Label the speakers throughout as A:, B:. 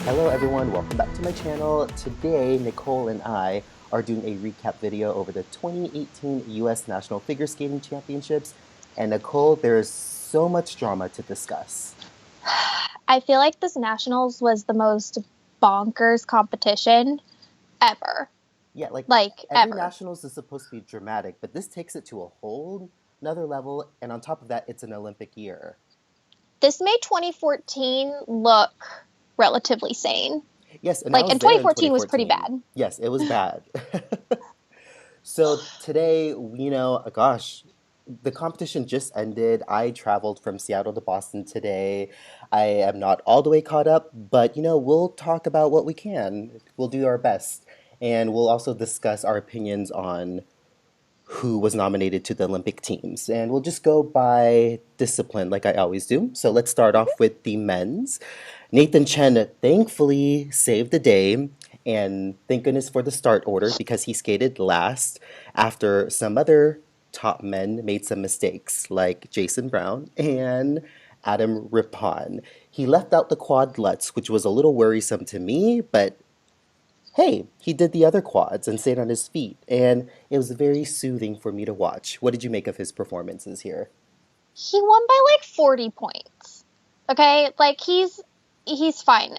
A: Hello everyone, welcome back to my channel. Today, Nicole and I are doing a recap video over the 2018 US National Figure Skating Championships. And Nicole, there is so much drama to discuss.
B: I feel like this nationals was the most bonkers competition ever.
A: Yeah, like
B: Like
A: every
B: ever.
A: nationals is supposed to be dramatic, but this takes it to a whole another level. And on top of that, it's an Olympic year.
B: This made 2014 look relatively sane.
A: Yes, and I
B: Like
A: was
B: and
A: there in
B: 2014 was pretty
A: 2014.
B: bad.
A: Yes, it was bad. So today, gosh, the competition just ended. I traveled from Seattle to Boston today. I am not all the way caught up, but we'll talk about what we can. We'll do our best. And we'll also discuss our opinions on who was nominated to the Olympic teams. And we'll just go by discipline like I always do. So let's start off with the men's. Nathan Chen thankfully saved the day, and thank goodness for the start order because he skated last after some other top men made some mistakes, like Jason Brown and Adam Rippon. He left out the quadlets, which was a little worrisome to me, but hey, he did the other quads and stayed on his feet, and it was very soothing for me to watch. What did you make of his performances here?
B: He won by like 40 points. Okay? Like he's fine.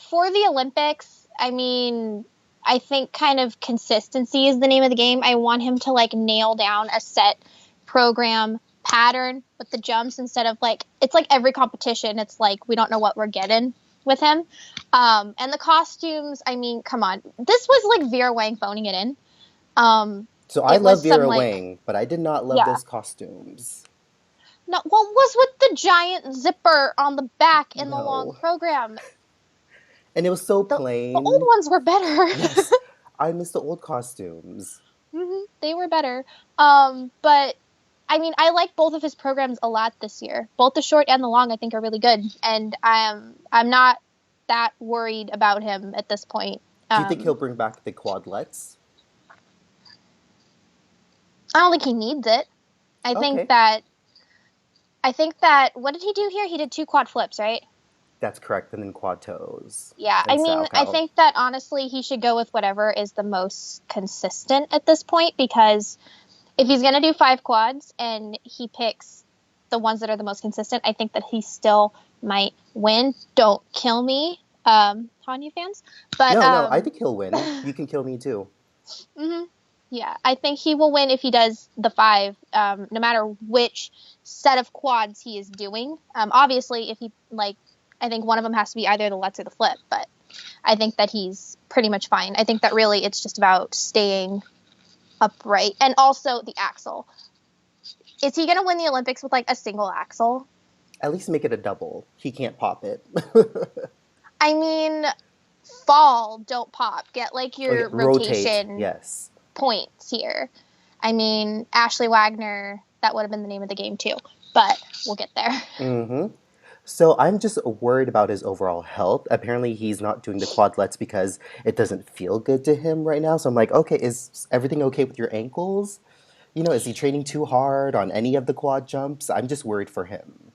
B: For the Olympics, I mean, I think kind of consistency is the name of the game. I want him to like nail down a set program pattern with the jumps instead of like it's like every competition. It's like we don't know what we're getting with him. And the costumes, I mean, come on. This was like Vera Wang phoning it in. Um,
A: So I
B: it was
A: love
B: some
A: Vera
B: like
A: Wang, but I did not love
B: yeah.
A: those costumes.
B: No, what was with the giant zipper on the back in the long
A: No.
B: program?
A: And it was so
B: The old
A: plain.
B: ones were better.
A: Yes, I miss the old costumes.
B: They were better. But I mean, I like both of his programs a lot this year. Both the short and the long, I think, are really good, and I'm not that worried about him at this point.
A: Do you think he'll
B: Um,
A: bring back the quadlets?
B: I don't think he needs it. I think
A: Okay,
B: that I think that what did he do here? He did two quad flips, right?
A: that's correct. And then quad toes
B: Yeah, I
A: and
B: mean, I
A: Salchow.
B: think that honestly, he should go with whatever is the most consistent at this point because if he's going to do five quads and he picks the ones that are the most consistent, I think that he still might win. Don't kill me, Tanya fans. But
A: No, no, I think he'll win. You can kill me too.
B: mhm, yeah, I think he will win if he does the five, no matter which set of quads he is doing. Obviously, if he like, I think one of them has to be either the Lutz or the flip, but I think that he's pretty much fine. I think that really it's just about staying upright and also the axle. Is he going to win the Olympics with like a single axle?
A: At least make it a double. He can't pop it.
B: I mean, fall, don't pop. Get like
A: Okay,
B: your
A: rotate.
B: rotation
A: Yes.
B: points here. I mean, Ashley Wagner, that would have been the name of the game too, but we'll get there.
A: Mm-hmm. So I'm just worried about his overall health. Apparently, he's not doing the quadlets because it doesn't feel good to him right now. So I'm like, okay, is everything okay with your ankles? Is he training too hard on any of the quad jumps? I'm just worried for him.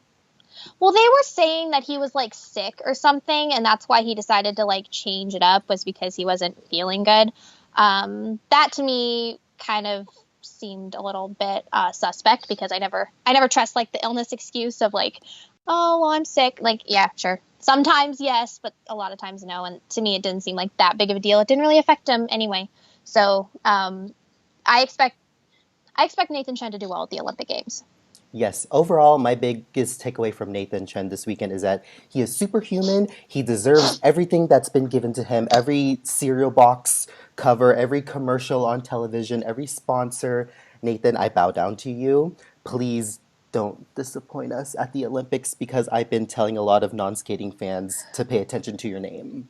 B: Well, they were saying that he was like sick or something, and that's why he decided to like change it up was because he wasn't feeling good. That to me kind of seemed a little bit suspect because I never trust like the illness excuse of like, oh well, I'm sick. Like, yeah, sure. Sometimes yes, but a lot of times no. And to me, it didn't seem like that big of a deal. It didn't really affect him anyway. So I expect I expect Nathan Chen to do well at the Olympic Games.
A: Yes, overall, my biggest takeaway from Nathan Chen this weekend is that he is superhuman. He deserves everything that's been given to him. Every cereal box cover, every commercial on television, every sponsor. Nathan, I bow down to you. Please don't disappoint us at the Olympics because I've been telling a lot of non skating fans to pay attention to your name.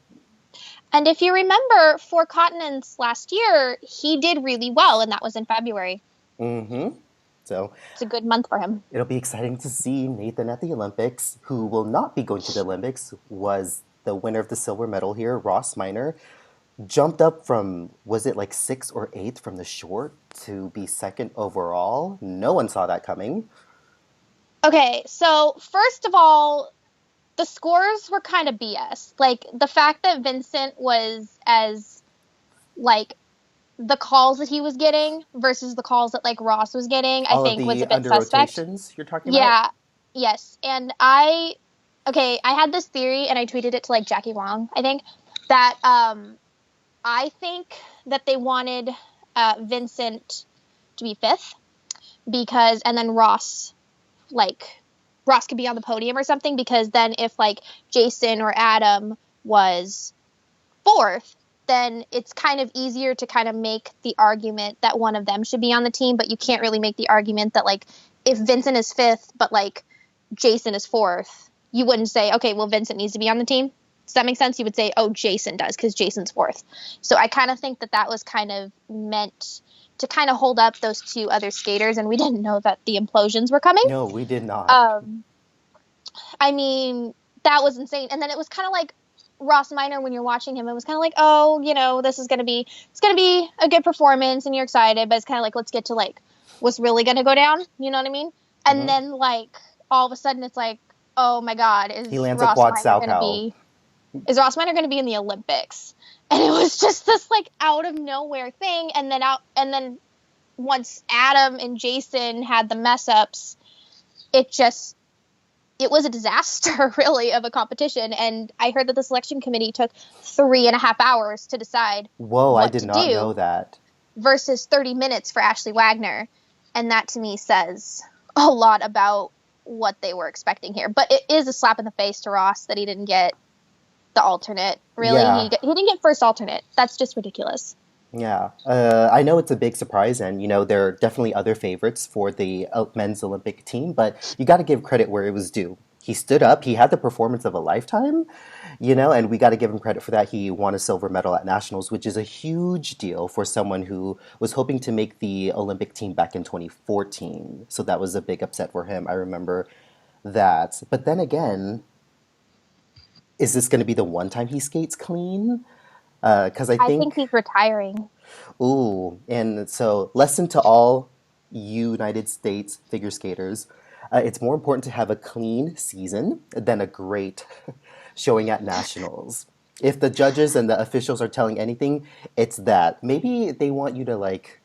B: And if you remember, for continents last year, he did really well, and that was in February.
A: Mm-hmm. So
B: It's a good month for him.
A: it'll be exciting to see Nathan at the Olympics. Who will not be going to the Olympics was the winner of the silver medal here, Ross Minor. Jumped up from, was it like sixth or eighth from the short to be second overall? No one saw that coming.
B: Okay, so first of all, the scores were kind of BS. Like the fact that Vincent was as like the calls that he was getting versus the calls that like Ross was getting, I
A: All of
B: think was
A: the
B: a bit
A: under
B: suspect.
A: rotations you're talking about?
B: Yeah. Yes. And okay, I had this theory and I tweeted it to like Jackie Wong, I think, that I think that they wanted Vincent to be fifth because, and then Ross could be on the podium or something because then if like Jason or Adam was fourth, then it's kind of easier to kind of make the argument that one of them should be on the team, but you can't really make the argument that like if Vincent is fifth, but like Jason is fourth, you wouldn't say, okay, well, Vincent needs to be on the team. Does that make sense? You would say, oh, Jason does because Jason's fourth. So I kind of think that that was kind of meant to kind of hold up those two other skaters, and we didn't know that the implosions were coming.
A: No, we did not.
B: I mean, that was insane. And then it was kind of like Ross Minor when you're watching him. It was kind of like, oh, this is it's gonna be a good performance, and you're excited, but it's kind of like, let's get to like what's really gonna go down. You know what I mean? And then like all of a sudden, it's like, oh my God,
A: He lands a quad Salchow.
B: Is Ross Minor gonna be in the Olympics? And it was just this like out of nowhere thing, and then once Adam and Jason had the mess ups, it was a disaster, really, of a competition. And I heard that the selection committee took 3.5 hours to decide
A: Whoa, I
B: what
A: did
B: to
A: not
B: do
A: know that.
B: versus 30 minutes for Ashley Wagner. And that to me says a lot about what they were expecting here. But it is a slap in the face to Ross that he didn't get the alternate. Really,
A: Yeah.
B: he didn't get first alternate. That's just ridiculous.
A: Yeah, I know it's a big surprise, and there are definitely other favorites for the men's Olympic team, but you got to give credit where it was due. He stood up, he had the performance of a lifetime, and we got to give him credit for that. He won a silver medal at nationals, which is a huge deal for someone who was hoping to make the Olympic team back in 2014. So that was a big upset for him. I remember that. But then again, is this going to be the one time he skates clean? Because I
B: I think
A: think
B: he's retiring.
A: Ooh, and so lesson to all United States figure skaters. It's more important to have a clean season than a great showing at nationals. If the judges and the officials are telling anything, it's that. Maybe they want you to like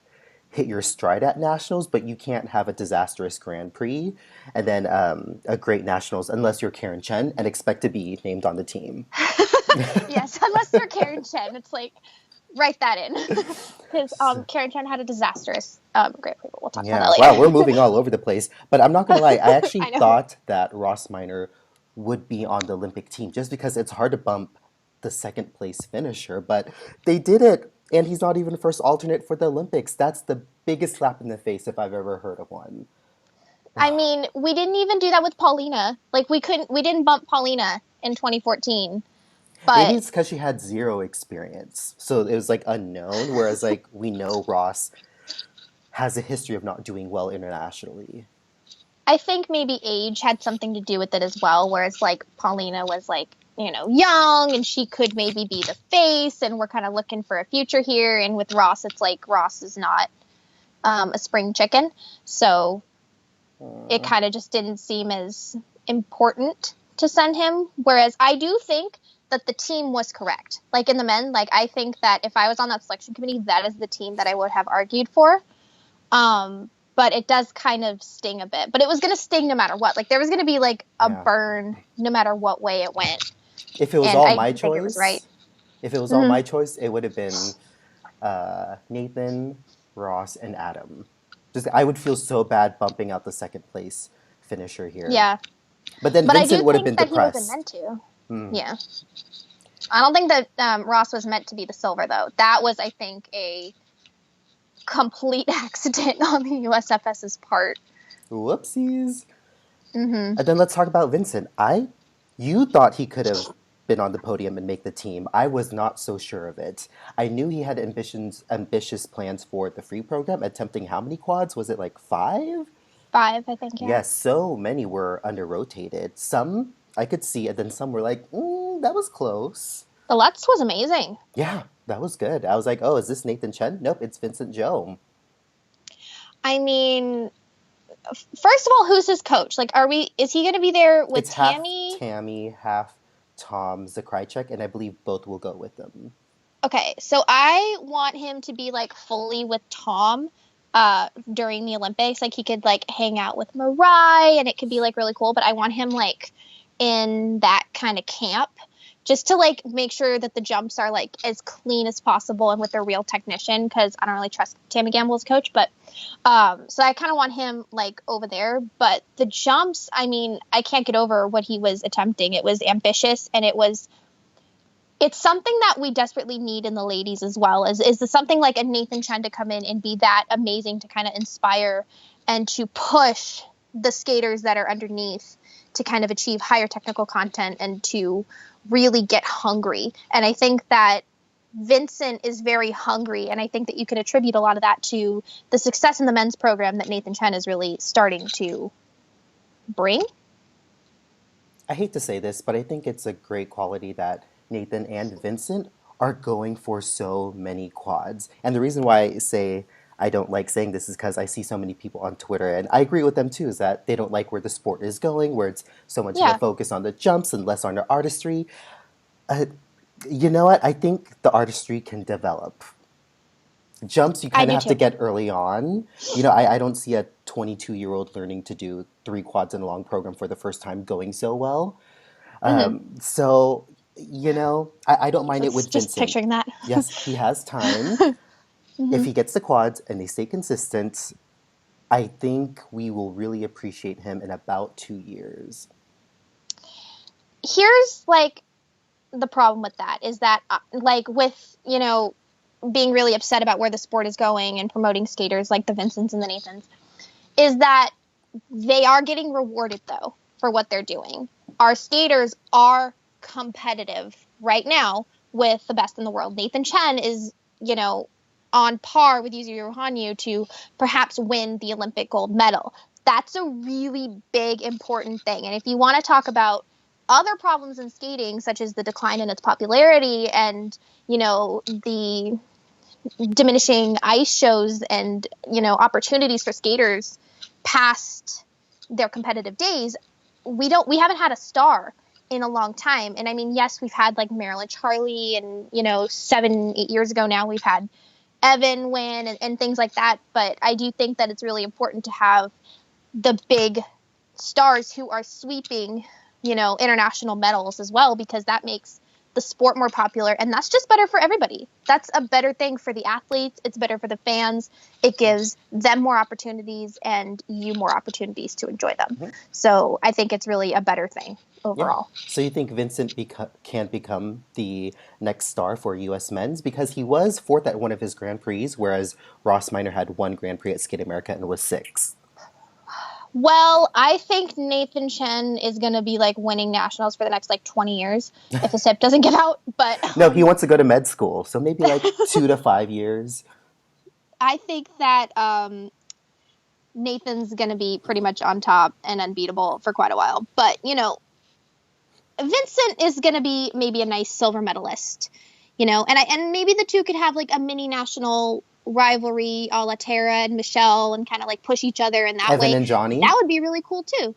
A: hit your stride at nationals, but you can't have a disastrous Grand Prix and then a great nationals unless you're Karen Chen and expect to be named on the team.
B: Yes, unless you're Karen Chen, it's like write that in because Karen Chen had a disastrous Grand Prix. But we'll talk about
A: Yeah,
B: that
A: wow, we're
B: later.
A: moving all over the place. But I'm not gonna lie, I actually
B: I know.
A: thought that Ross Minor would be on the Olympic team just because it's hard to bump the second place finisher, but they did it, and he's not even first alternate for the Olympics. That's the biggest slap in the face if I've ever heard of one.
B: I mean, we didn't even do that with Paulina. Like we didn't bump Paulina in 2014.
A: Maybe
B: But
A: it's because she had zero experience, so it was like unknown, whereas like we know Ross has a history of not doing well internationally.
B: I think maybe age had something to do with it as well. Whereas like Paulina was like, young and she could maybe be the face, and we're kind of looking for a future here. And with Ross, it's like Ross is not a spring chicken, so it kind of just didn't seem as important to send him. Whereas I do think that the team was correct. Like in the men, like I think that if I was on that selection committee, that is the team that I would have argued for. But it does kind of sting a bit. But it was going to sting no matter what. Like there was going to be like a
A: Yeah.
B: burn no matter what way it went.
A: If it was
B: And
A: all
B: I
A: my
B: do think it was right.
A: choice, if it was all my choice, it would have been Nathan, Ross, and Adam. Just I would feel so bad bumping out the second place finisher here.
B: Yeah.
A: But then
B: But I
A: Vincent
B: do
A: would have
B: think
A: been
B: that he wasn't meant
A: depressed.
B: to. Yeah. I don't think that Ross was meant to be the silver, though. That was, I think, a complete accident on the USFS's part.
A: Whoopsies. And then let's talk about Vincent. You thought he could have been on the podium and make the team. I was not so sure of it. I knew he had ambitious plans for the free program, attempting how many quads? Was it like 5?
B: 5, I think, yeah.
A: Yes, so many were under rotated. Some I could see, and then some were like, that was close.
B: The Lutz was amazing.
A: Yeah, that was good. I was like, oh, is this Nathan Chen? Nope, it's Vincent Joe.
B: I mean, first of all, who's his coach? Like, is he going to be there with
A: It's half
B: Tammy?
A: Tammy, half Tom Zakrychek, and I believe both will go with them.
B: Okay, so I want him to be like fully with Tom during the Olympics. Like he could like hang out with Mirai and it could be like really cool, but I want him like in that kind of camp just to like make sure that the jumps are like as clean as possible and with a real technician because I don't really trust Tammy Gamble as coach, but so I kind of want him like over there. But the jumps, I mean, I can't get over what he was attempting. It was ambitious and it's something that we desperately need in the ladies as well. Is something like a Nathan Chen to come in and be that amazing to kind of inspire and to push the skaters that are underneath to kind of achieve higher technical content and to really get hungry. And I think that Vincent is very hungry, and I think that you can attribute a lot of that to the success in the men's program that Nathan Chen is really starting to bring.
A: I hate to say this, but I think it's a great quality that Nathan and Vincent are going for so many quads. And the reason why I say I don't like saying this is because I see so many people on Twitter, and I agree with them too, is that they don't like where the sport is going, where it's so much of a
B: Yeah,
A: focus on the jumps and less on the artistry. Uh, you know what? I think the artistry can develop. Jumps you
B: I
A: kind of
B: do
A: have to
B: too.
A: get early on. I don't see a 22-year-old learning to do three quads in a long program for the first time going so well.
B: Hmm.
A: So, I don't mind it
B: It's
A: with
B: just
A: Vincent.
B: picturing that.
A: Yes, he has time. If
B: Hmm.
A: he gets the quads and they stay consistent, I think we will really appreciate him in about 2 years.
B: Here's like the problem with that is that like with being really upset about where the sport is going and promoting skaters like the Vincents and the Nathans is that they are getting rewarded though for what they're doing. Our skaters are competitive right now with the best in the world. Nathan Chen is, on par with Yuzuru Hanyu to perhaps win the Olympic gold medal. That's a really big, important thing. And if you want to talk about other problems in skating, such as the decline in its popularity and, the diminishing ice shows and, opportunities for skaters past their competitive days, we haven't had a star in a long time. And I mean, yes, we've had like Marilyn Charlie and, 7, 8 years ago now we've had Evan win and things like that. But I do think that it's really important to have the big stars who are sweeping, international medals as well, because that makes the sport more popular. And that's just better for everybody. That's a better thing for the athletes. It's better for the fans. It gives them more opportunities and you more opportunities to enjoy them.
A: Mhm.
B: So I think it's really a better thing
A: Yeah.
B: overall.
A: So you think Vincent can become the next star for U.S. men's because he was fourth at one of his Grand Prix, whereas Ross Minor had one Grand Prix at Skate America and was sixth.
B: Well, I think Nathan Chen is going to be like winning nationals for the next like 20 years if his hip doesn't get out. But
A: No, he wants to go to med school, so maybe like 2 to 5 years.
B: I think that Nathan's going to be pretty much on top and unbeatable for quite a while. But, Vincent is going to be maybe a nice silver medalist, and maybe the two could have like a mini national rivalry a la Tara and Michelle and kind of like push each other in that
A: Evan
B: way.
A: and
B: That
A: Johnny.
B: would be really cool too.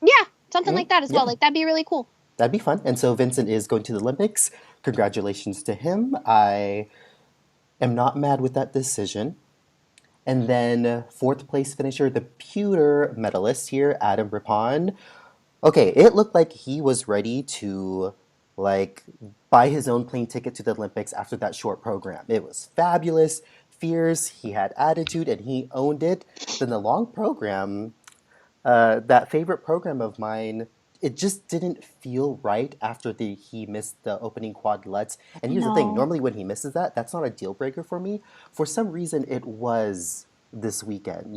B: Yeah, something like that as well.
A: Yeah,
B: Like that'd be really cool.
A: that'd be fun. And so Vincent is going to the Olympics. Congratulations to him. I am not mad with that decision. And then fourth place finisher, the pewter medalist here, Adam Rippon. Okay, it looked like he was ready to like buy his own plane ticket to the Olympics after that short program. It was fabulous, fierce, he had attitude, and he owned it. Then the long program, that favorite program of mine, it just didn't feel right after he missed the opening quadlets. And here's the thing:
B: No.
A: normally when he misses that, that's not a deal breaker for me. For some reason, it was this weekend.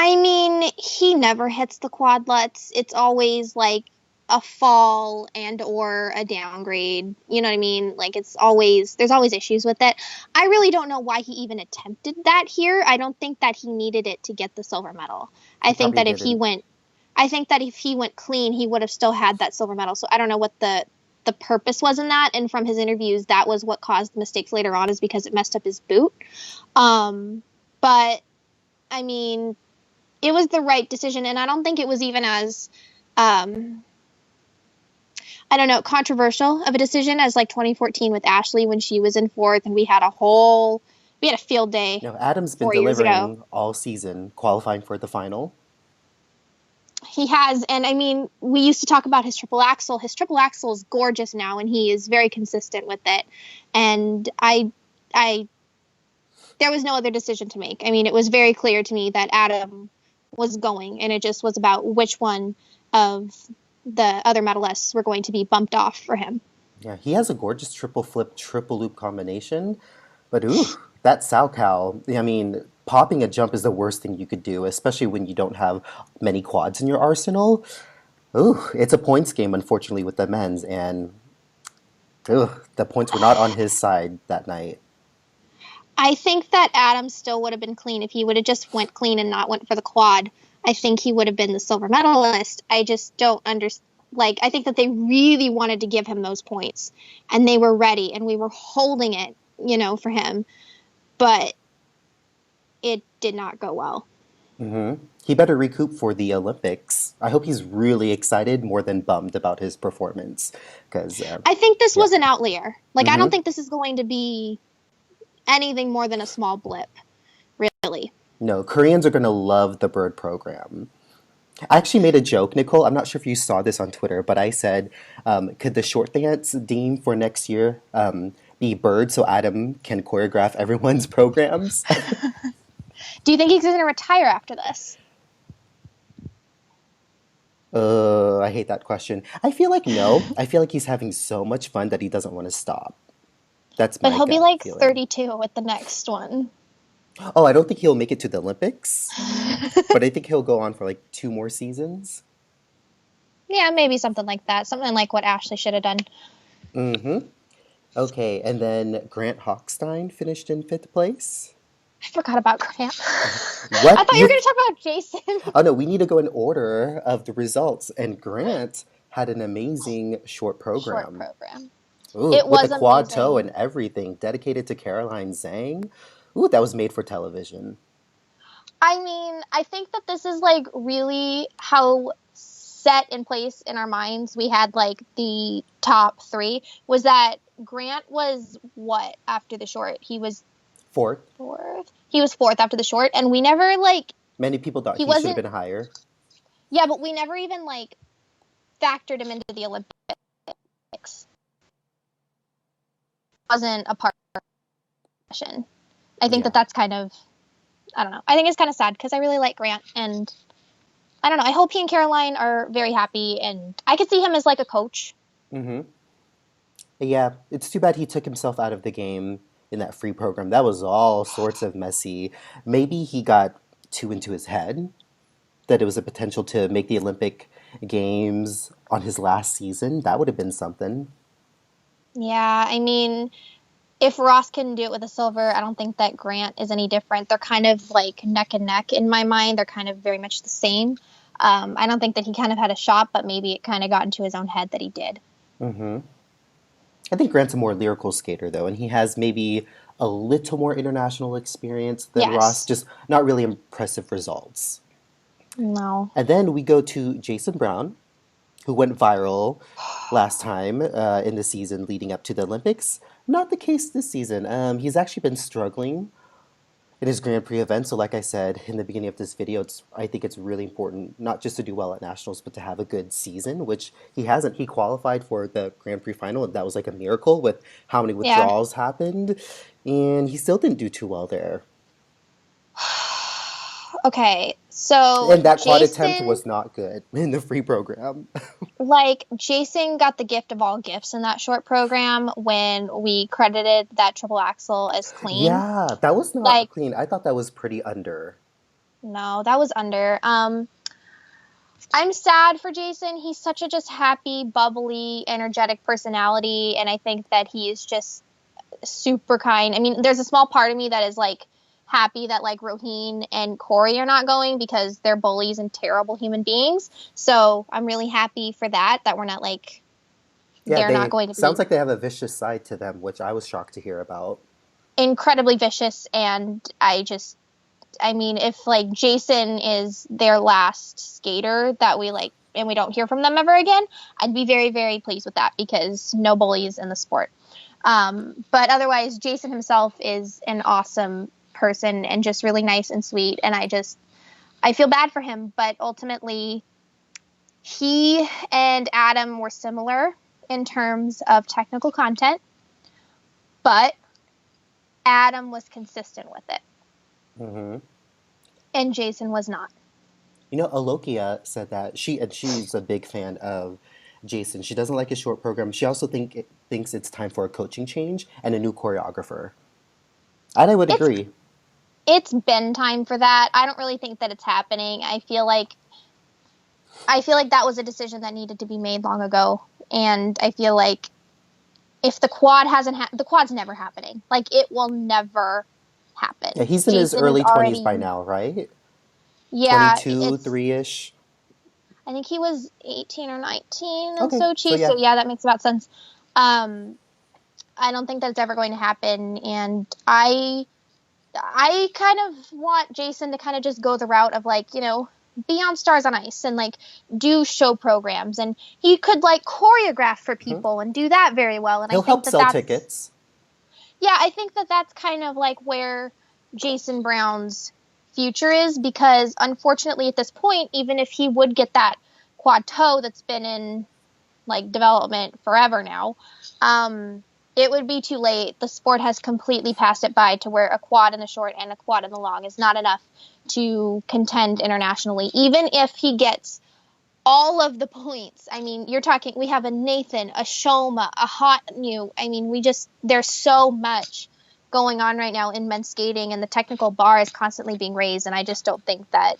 B: I mean, he never hits the quadlets. It's always like a fall and or a downgrade. You know what I mean? Like there's always issues with it. I really don't know why he even attempted that here. I don't think that he needed it to get the silver medal.
A: He
B: I think
A: probably
B: that if he
A: didn't.
B: went I think that if he went clean, he would have still had that silver medal. So I don't know what the purpose was in that, and from his interviews that was what caused the mistakes later on is because it messed up his boot. But I mean, it was the right decision, and I don't think it was even as, um, I don't know, controversial of a decision as like 2014 with Ashley when she was in fourth, and we had a field day
A: You know, Adam's been
B: 4 years ago.
A: delivering all season, qualifying for the final.
B: He has, and I mean, we used to talk about his triple axel. His triple axel is gorgeous now, and he is very consistent with it. And I, there was no other decision to make. I mean, it was very clear to me that Adam was going, and it just was about which one of the other medalists were going to be bumped off for him.
A: Yeah, he has a gorgeous triple flip, triple loop combination. But ooh, that Salchow, I mean, popping a jump is the worst thing you could do, especially when you don't have many quads in your arsenal. Ooh, it's a points game, unfortunately, with the men's, and ooh, the points were not on his side that night.
B: I think that Adam still would have been clean if he would have just went clean and not went for the quad. I think he would have been the silver medalist. I just don't understand. Like, I think that they really wanted to give him those points, and they were ready, and we were holding it, for him. But it did not go well.
A: He better recoup for the Olympics. I hope he's really excited more than bummed about his performance. Because,
B: I think this
A: yeah.
B: was an outlier. Like, I don't
A: hmm
B: think this is going to be anything more than a small blip, really.
A: No, Koreans are going to love the bird program. I actually made a joke, Nicole. I'm not sure if you saw this on Twitter, but I said, could the short dance theme for next year be bird so Adam can choreograph everyone's programs?
B: Do you think he's going to retire after this?
A: I hate that question. I feel like no. I feel like he's having so much fun that he doesn't want to stop. That's
B: But
A: my
B: he'll be
A: gut
B: like
A: feeling.
B: 32 with the next one.
A: Oh, I don't think he'll make it to the Olympics, but I think he'll go on for like two more seasons.
B: Yeah, maybe something like that. Something like what Ashley should have done.
A: Mm-hmm. Okay, and then Grant Hochstein finished in fifth place.
B: I forgot about Grant. I
A: What?
B: thought you were
A: You?
B: going to talk about Jason.
A: Oh no, we need to go in order of the results. And Grant had an amazing short
B: Short
A: program.
B: program.
A: Ooh,
B: It
A: with the
B: was
A: quad toe
B: amazing.
A: and everything, dedicated to Caroline Zhang. Ooh, that was made for television.
B: I mean, I think that this is like really how set in place in our minds we had like the top three was that Grant was what after the short? He was
A: Fourth.
B: fourth. He was fourth after the short, and we never like
A: Many people thought
B: he
A: he should have
B: wasn't.
A: been higher.
B: Yeah, but we never even like factored him into the Olympics. Wasn't a part of the session. I think that
A: Yeah.
B: that's kind of I don't know. I think it's kind of sad because I really like Grant, and I don't know. I hope he and Caroline are very happy, and I could see him as like a coach.
A: Mm-hmm. Yeah, it's too bad he took himself out of the game in that free program. That was all sorts of messy. Maybe he got too into his head that it was a potential to make the Olympic Games on his last season. That would have been something.
B: Yeah, I mean, if Ross can do it with a silver, I don't think that Grant is any different. They're kind of like neck and neck in my mind. They're kind of very much the same. I don't think that he kind of had a shot, but maybe it kind of got into his own head that he did.
A: hmm I think Grant's a more lyrical skater, though, and he has maybe a little more international experience than Ross,
B: Yes.
A: just not really impressive results.
B: No.
A: And then we go to Jason Brown, who went viral last time in the season leading up to the Olympics. Not the case this season. He's actually been struggling in his Grand Prix event. So, like I said in the beginning of this video, I think it's really important not just to do well at nationals, but to have a good season, which he hasn't. He qualified for the Grand Prix final, and that was like a miracle with how many
B: Yeah.
A: withdrawals happened, and he still didn't do too well there.
B: Okay. So
A: And that quad attempt
B: Jason,
A: was not good in the free program.
B: like Jason got the gift of all gifts in that short program when we credited that triple axel as clean.
A: Yeah, that was not
B: Like,
A: clean. I thought that was pretty under.
B: no, that was under. I'm sad for Jason. He's such a just happy, bubbly, energetic personality, and I think that he is just super kind. I mean, there's a small part of me that is like happy that like Roheen and Corey are not going because they're bullies and terrible human beings. So I'm really happy for that we're not like
A: Yeah,
B: they're not
A: they
B: going to
A: sounds
B: be
A: like they have a vicious side to them, which I was shocked to hear about.
B: incredibly vicious, and I mean, if like Jason is their last skater that we like and we don't hear from them ever again, I'd be very, very pleased with that because no bullies in the sport. But otherwise, Jason himself is an awesome person and just really nice and sweet. And I feel bad for him, but ultimately, he and Adam were similar in terms of technical content, but Adam was consistent with it,
A: Hmm.
B: and Jason was not.
A: You know, Alokia said that she's a big fan of Jason. She doesn't like his short program. She also thinks it's time for a coaching change and a new choreographer. And I would
B: It's
A: agree.
B: it's been time for that. I don't really think that it's happening. I feel like that was a decision that needed to be made long ago, and I feel like if the quad hasn't the quad's never happening. Like it will never
A: Yeah,
B: happen.
A: he's in his
B: Jason is
A: early 20s by
B: already
A: now, right?
B: yeah,
A: 22,
B: it's
A: 3-ish.
B: I think he was 18 or 19 in
A: Okay, so
B: Sochi.
A: yeah.
B: So yeah, that makes about sense. Um I don't think that's ever going to happen, and I kind of want Jason to kind of just go the route of like, be on Stars on Ice and like do show programs, and he could like choreograph for
A: Mhm.
B: people and do that very well. And I
A: He'll
B: think
A: help
B: that
A: sell
B: that's
A: tickets.
B: yeah, I think that that's kind of like where Jason Brown's future is, because unfortunately at this point, even if he would get that quad toe that's been in like development forever now, um, it would be too late. The sport has completely passed it by to where a quad in the short and a quad in the long is not enough to contend internationally, even if he gets all of the points. I mean, you're talking, we have a Nathan, a Shoma, a Hot New. I mean, there's so much going on right now in men's skating, and the technical bar is constantly being raised. And I just don't think that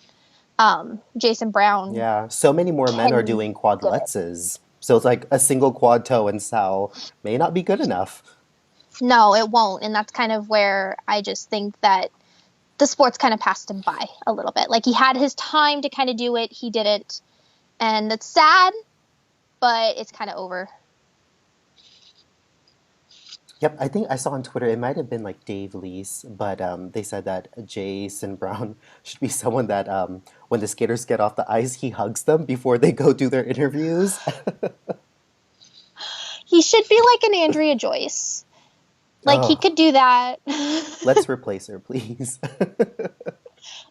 B: Jason Brown
A: Yeah, so many more men are
B: can
A: doing
B: get it.
A: quadlettes. So it's like a single quad toe and Sal may not be good enough.
B: No, it won't. And that's kind of where I just think that the sport's kind of passed him by a little bit. Like he had his time to kind of do it, he didn't. And that's sad, but it's kind of over.
A: Yep, I think I saw on Twitter, it might have been like Dave Lease, but they said that Jason Brown should be someone that when the skaters get off the ice, he hugs them before they go do their interviews.
B: He should be like an Andrea Joyce. Like he
A: Oh,
B: could do that.
A: let's replace her, please.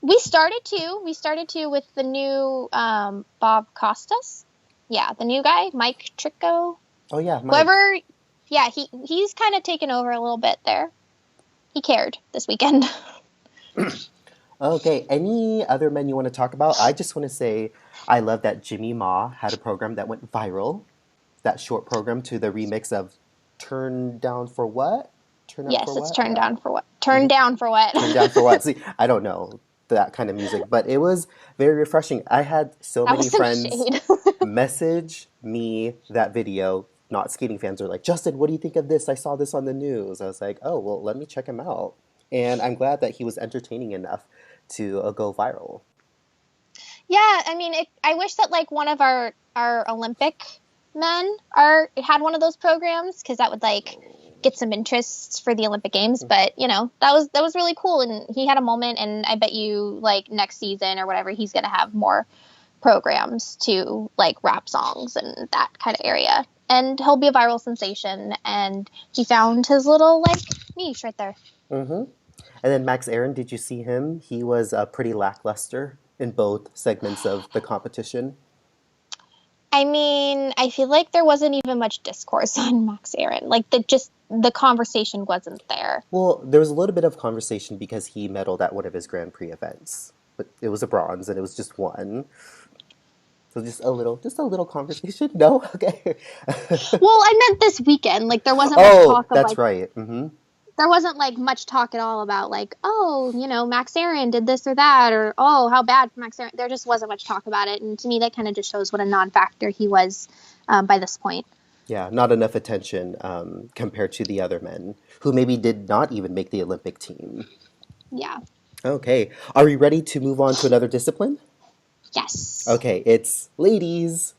B: We started to with the new Bob Costas. Yeah, the new guy, Mike Tricco.
A: Oh yeah, Mike.
B: Whoever, yeah, he's kind of taken over a little bit there. He cared this weekend.
A: Okay, any other men you want to talk about? I just want to say I love that Jimmy Ma had a program that went viral. That short program to the remix of Turn Down for What? Turn Up for
B: Yes, it's
A: What?
B: turned down for what? Turned
A: Mhm.
B: down for what?
A: Turn Down for What? See, I don't know that kind of music, but it was very refreshing. I had so
B: That
A: many
B: was some
A: friends
B: shade.
A: message me that video, not skating fans, are like, Justin, what do you think of this? I saw this on the news. I was like, oh, well, let me check him out. And I'm glad that he was entertaining enough to go viral.
B: Yeah, I mean, I wish that like one of our Olympic men are had one of those programs, because that would like get some interest for the Olympic Games. But that was really cool, and he had a moment, and I bet you like next season or whatever, he's gonna have more programs to like rap songs and that kind of area, and he'll be a viral sensation. And he found his little like niche right there.
A: Hmm. And then Max Aaron, did you see him? He was pretty lackluster in both segments of the competition.
B: I mean, I feel like there wasn't even much discourse on Max Aaron. Like the conversation wasn't there.
A: Well, there was a little bit of conversation because he medaled at one of his Grand Prix events, but it was a bronze and it was just one. So just a little conversation. No, okay.
B: Well, I meant this weekend. Like there wasn't much
A: Oh,
B: talk of
A: that's
B: like
A: right. Hmm.
B: there wasn't like much talk at all about like, oh, Max Aaron did this or that, or oh, how bad for Max Aaron. There just wasn't much talk about it, and to me that kind of just shows what a non-factor he was by this point.
A: Yeah, not enough attention compared to the other men who maybe did not even make the Olympic team.
B: Yeah.
A: Okay, are we ready to move on to another discipline?
B: Yes.
A: Okay, it's ladies.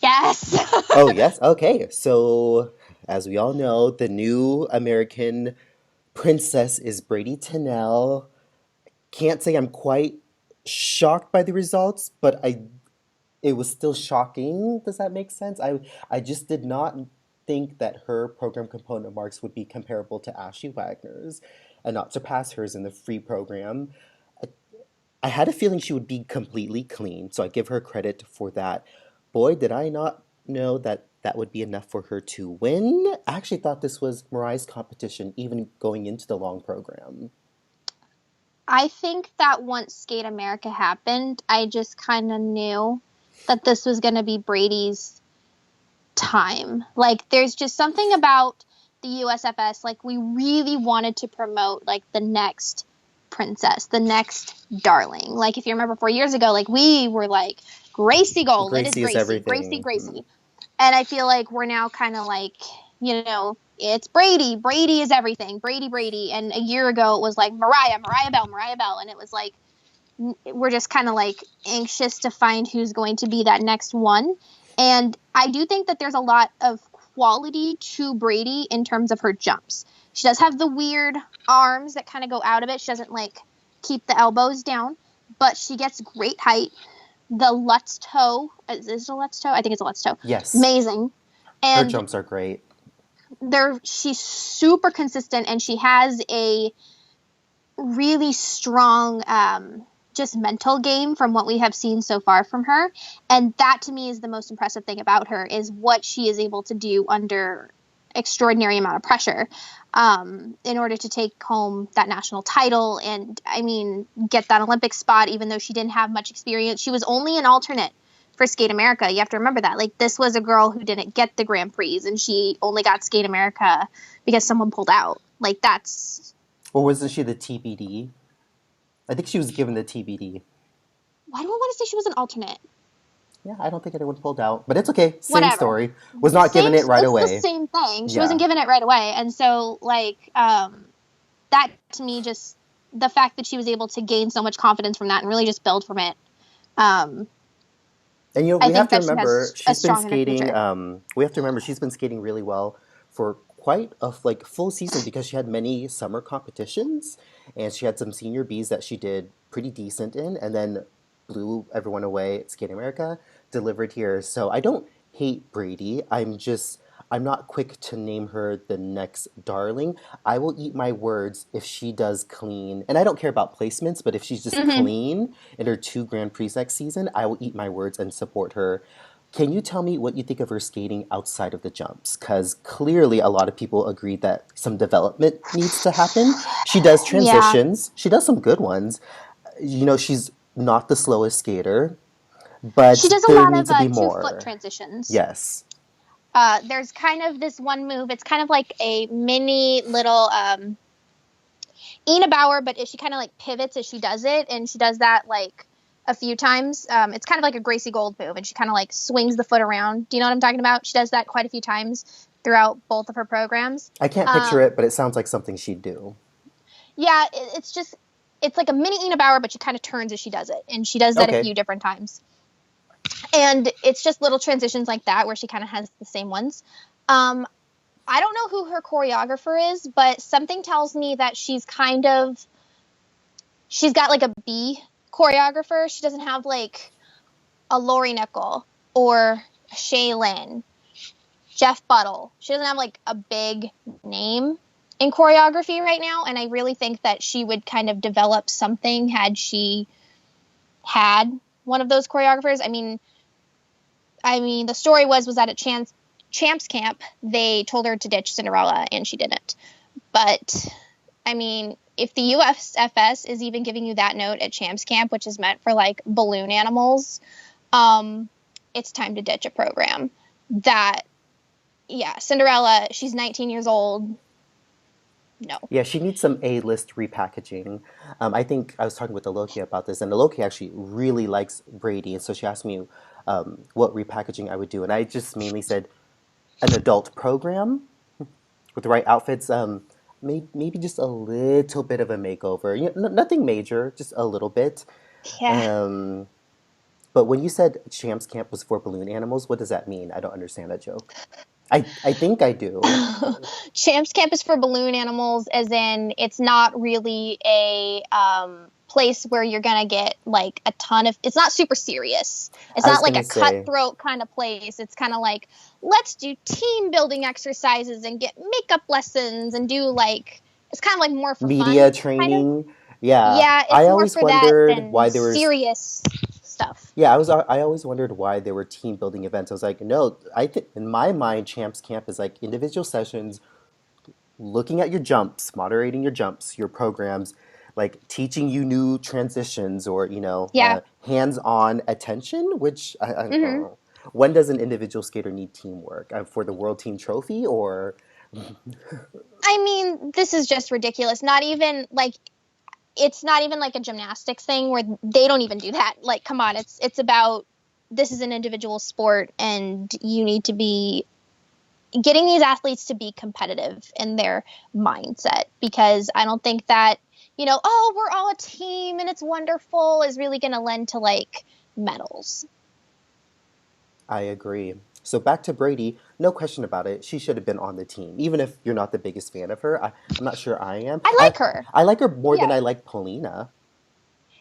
B: Yes.
A: Oh, yes. Okay. So, as we all know, the new American princess is Brady Tennell. can't say I'm quite shocked by the results, but it was still shocking. Does that make sense? I just did not think that her program component marks would be comparable to Ashley Wagner's and not surpass hers in the free program. I, I had a feeling she would be completely clean, so I give her credit for that. Boy, did I not know that that would be enough for her to win. I actually thought this was Mariah's competition, even going into the long program.
B: I think that once Skate America happened, I just kind of knew that this was going to be Brady's time. Like, there's just something about the USFS. Like, we really wanted to promote, like, the next princess, the next darling. Like, if you remember 4 years ago, like, we were like, Gracie Gold, it is
A: Gracie is
B: Gracie, Gracie,
A: everything.
B: Gracie. And I feel like we're now kind of like, it's Brady. Brady is everything. Brady, Brady. And a year ago, it was like Mariah Bell, Mariah Bell. And it was like, we're just kind of like anxious to find who's going to be that next one. And I do think that there's a lot of quality to Brady in terms of her jumps. She does have the weird arms that kind of go out of it. She doesn't like keep the elbows down, but she gets great height. The Lutz toe, is it a Lutz toe? I think it's a Lutz toe.
A: Yes,
B: Amazing.
A: her
B: And
A: jumps are great.
B: she's super consistent, and she has a really strong just mental game from what we have seen so far from her. And that to me is the most impressive thing about her, is what she is able to do under extraordinary amount of pressure in order to take home that national title and, I mean, get that Olympic spot, even though she didn't have much experience. She was only an alternate for Skate America. You have to remember that. Like, this was a girl who didn't get the Grand Prix, and she only got Skate America because someone pulled out. Like, that's...
A: Or wasn't she the TBD? I think she was given the TBD.
B: Why do I want to say she was an alternate?
A: Yeah, I don't think anyone pulled out, but it's okay. Same
B: Whatever.
A: story. Was not given it right
B: It's the
A: away.
B: same thing. She
A: Yeah.
B: wasn't given it right away. And so, like, that to me, just the fact that she was able to gain so much confidence from that and really just build from it. Um,
A: And
B: I
A: we have
B: think
A: to
B: that she
A: remember
B: has a
A: she's been
B: strong enough
A: skating.
B: future.
A: We have to remember she's been skating really well for quite a like full season because she had many summer competitions and she had some senior Bs that she did pretty decent in, and then blew everyone away at Skate America, delivered here. So I don't hate Brady. I'm not quick to name her the next darling. I will eat my words if she does clean, and I don't care about placements, but if she's just
B: Hmm.
A: clean in her two Grand Prix next season, I will eat my words and support her. Can you tell me what you think of her skating outside of the jumps? Because clearly a lot of people agree that some development needs to happen. She does
B: Yeah.
A: transitions, she does some good ones. She's not the slowest skater, but
B: She does a
A: there
B: lot of
A: needs to be
B: 2 foot
A: more.
B: transitions.
A: Yes.
B: There's kind of this one move. It's kind of like a mini little Ina Bauer, but she kind of like pivots as she does it, and she does that like a few times. It's kind of like a Gracie Gold move, and she kind of like swings the foot around. Do you know what I'm talking about? She does that quite a few times throughout both of her programs.
A: I can't picture it,
B: Um,
A: but it sounds like something she'd do.
B: yeah, it's just it's like a mini Ina Bauer, but she kind of turns as she does it, and she does that a
A: Okay.
B: few different times. And it's just little transitions like that where she kind of has the same ones. Um, I don't know who her choreographer is, but something tells me that she's got like a B choreographer. She doesn't have like a Lori Nickel or Shaylin, Jeff Buttle. She doesn't have like a big name in choreography right now, and I really think that she would kind of develop something had she had one of those choreographers. I mean, the story was that at Champs Camp they told her to ditch Cinderella, and she didn't. But I mean, if the USFS is even giving you that note at Champs Camp, which is meant for like balloon animals, um, it's time to ditch a program. That, yeah, Cinderella, she's 19 years old. No.
A: Yeah, she needs some A-list repackaging. I think I was talking with Alokia about this, and Alokia actually really likes Brady, and so she asked me what repackaging I would do, and I just mainly said an adult program with the right outfits. Maybe just a little bit of a makeover. Nothing major, just a little bit.
B: Yeah.
A: Um, but when you said Champs Camp was for balloon animals, what does that mean? I don't understand that joke. I think I do.
B: Champs Camp is for balloon animals, as in it's not really a place where you're gonna get like a ton of. It's not super serious. It's
A: I
B: not
A: was
B: like
A: gonna
B: a
A: say
B: cutthroat kind of place. It's kind of like, let's do team building exercises and get makeup lessons and do like, it's kind of like more for
A: media
B: fun kind of.
A: training. Yeah,
B: Yeah,
A: I
B: it's more
A: always
B: for that
A: wondered
B: than
A: why there was.
B: serious stuff.
A: Yeah, I always wondered why there were team building events. I was like, no, I think in my mind, Champs Camp is like individual sessions, looking at your jumps, moderating your jumps, your programs, like teaching you new transitions or,
B: Yeah.
A: hands-on attention, which I don't
B: Hmm.
A: know. When does an individual skater need teamwork? For the World Team Trophy or
B: I mean, this is just ridiculous. Not even like, it's not even like a gymnastics thing where they don't even do that. Like, come on, it's about, this is an individual sport and you need to be getting these athletes to be competitive in their mindset, because I don't think that, oh, we're all a team and it's wonderful is really going to lend to like medals.
A: I agree. So back to Brady, no question about it. She should have been on the team, even if you're not the biggest fan of her. I'm not sure I am.
B: I
A: I
B: like her.
A: I like her more than
B: Yeah.
A: I like Paulina.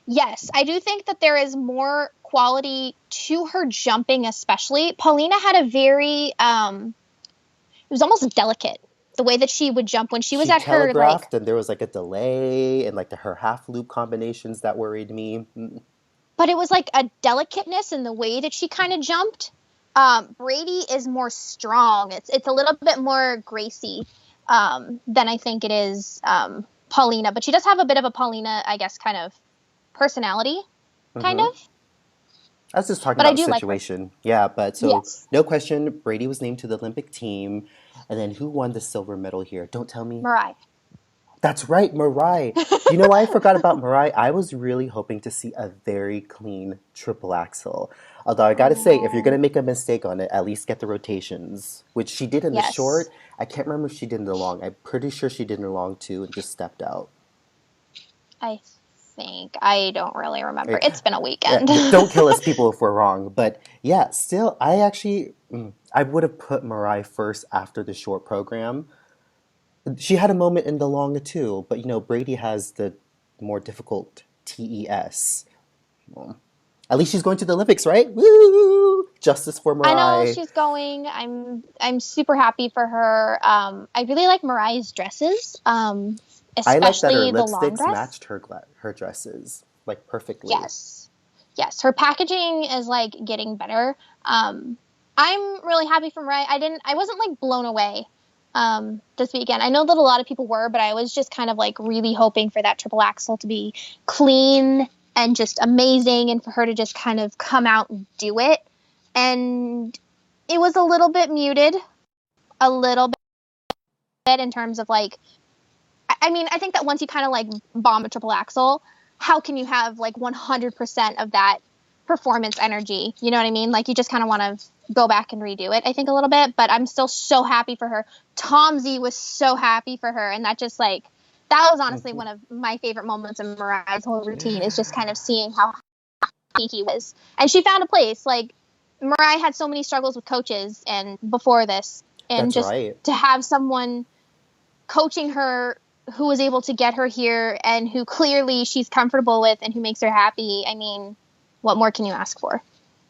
B: Yes, I do think that there is more quality to her jumping, especially. Paulina had a very, it was almost delicate the way that she would jump when she was
A: She
B: at her, like,
A: telegraphed, and there was like a delay, and like her half loop combinations that worried me.
B: but it was like a delicateness in the way that she kind of jumped. Brady is more strong. It's a little bit more Gracie than I think it is Paulina, but she does have a bit of a Paulina, I guess, kind of personality, kind
A: Hmm.
B: of.
A: I was just talking
B: But I
A: about
B: do like her.
A: situation. Yeah, but so
B: Yes,
A: no question, Brady was named to the Olympic team. And then who won the silver medal here? Don't tell me.
B: Mariah.
A: That's right, Mirai. You know why I forgot about Mirai? I was really hoping to see a very clean triple axel. Although I gotta say, if you're gonna
B: Oh,
A: make a mistake on it, at least get the rotations, which she did in the
B: yes.
A: short. I can't remember if she did in the long. I'm pretty sure she did in the long too and just stepped out.
B: I think I don't really remember.
A: Eh,
B: It's been a weekend.
A: Don't kill us, people, if we're wrong. But yeah, still, I would have put Mirai first after the short program. She had a moment in the long too, but Brady has the more difficult TES. Well, at least she's going to the Olympics, right? Woo! Justice for
B: I know
A: Mirai.
B: she's going. I'm super happy for her. I really like Mariah's dresses,
A: I like that her
B: especially the long
A: lipsticks
B: dress.
A: matched her dresses like perfectly.
B: Yes, yes, her packaging is like getting better. I'm really happy for Mariah. I wasn't like blown away this weekend. I know that a lot of people were, but I was just kind of like really hoping for that triple axel to be clean and just amazing, and for her to just kind of come out and do it. And it was a little bit muted, a little bit in terms of like, I mean, I think that once you kind of like bomb a triple axel, how can you have like 100% of that performance energy? You know what I mean? Like, you just kind of want to go back and redo it, I think, a little bit, but I'm still so happy for her. Tom Z was so happy for her. And that just like, that was honestly one of my favorite moments in Mariah's whole routine, is just kind of seeing how happy he was. And she found a place. Like, Mariah had so many struggles with coaches and before this, and
A: That's
B: just
A: right.
B: to have someone coaching her who was able to get her here and who clearly she's comfortable with and who makes her happy. I mean, what more can you ask for?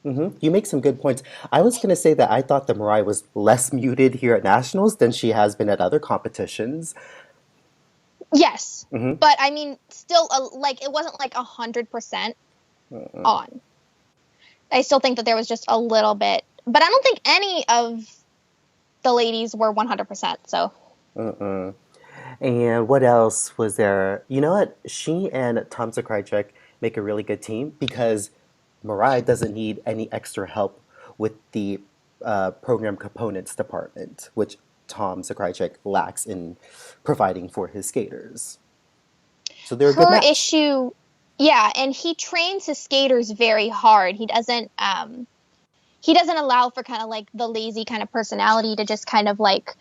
A: You make some good points. I was going to say that I thought that Mirai was less muted here at nationals than she has been at other competitions.
B: Yes,
A: Hmm.
B: but I mean, still, like, it wasn't like 100% on. I still think that there was just a little bit, but I don't think any of the ladies were 100%. So
A: Mm-mm. And what else was there? You know what? She and Tom Zakrajek make a really good team because Mariah doesn't need any extra help with the program components department, which Tom Zakrajek lacks in providing for his skaters. So they're a good
B: her
A: match.
B: issue, yeah, and he trains his skaters very hard. He doesn't allow for kind of like the lazy kind of personality to just kind of like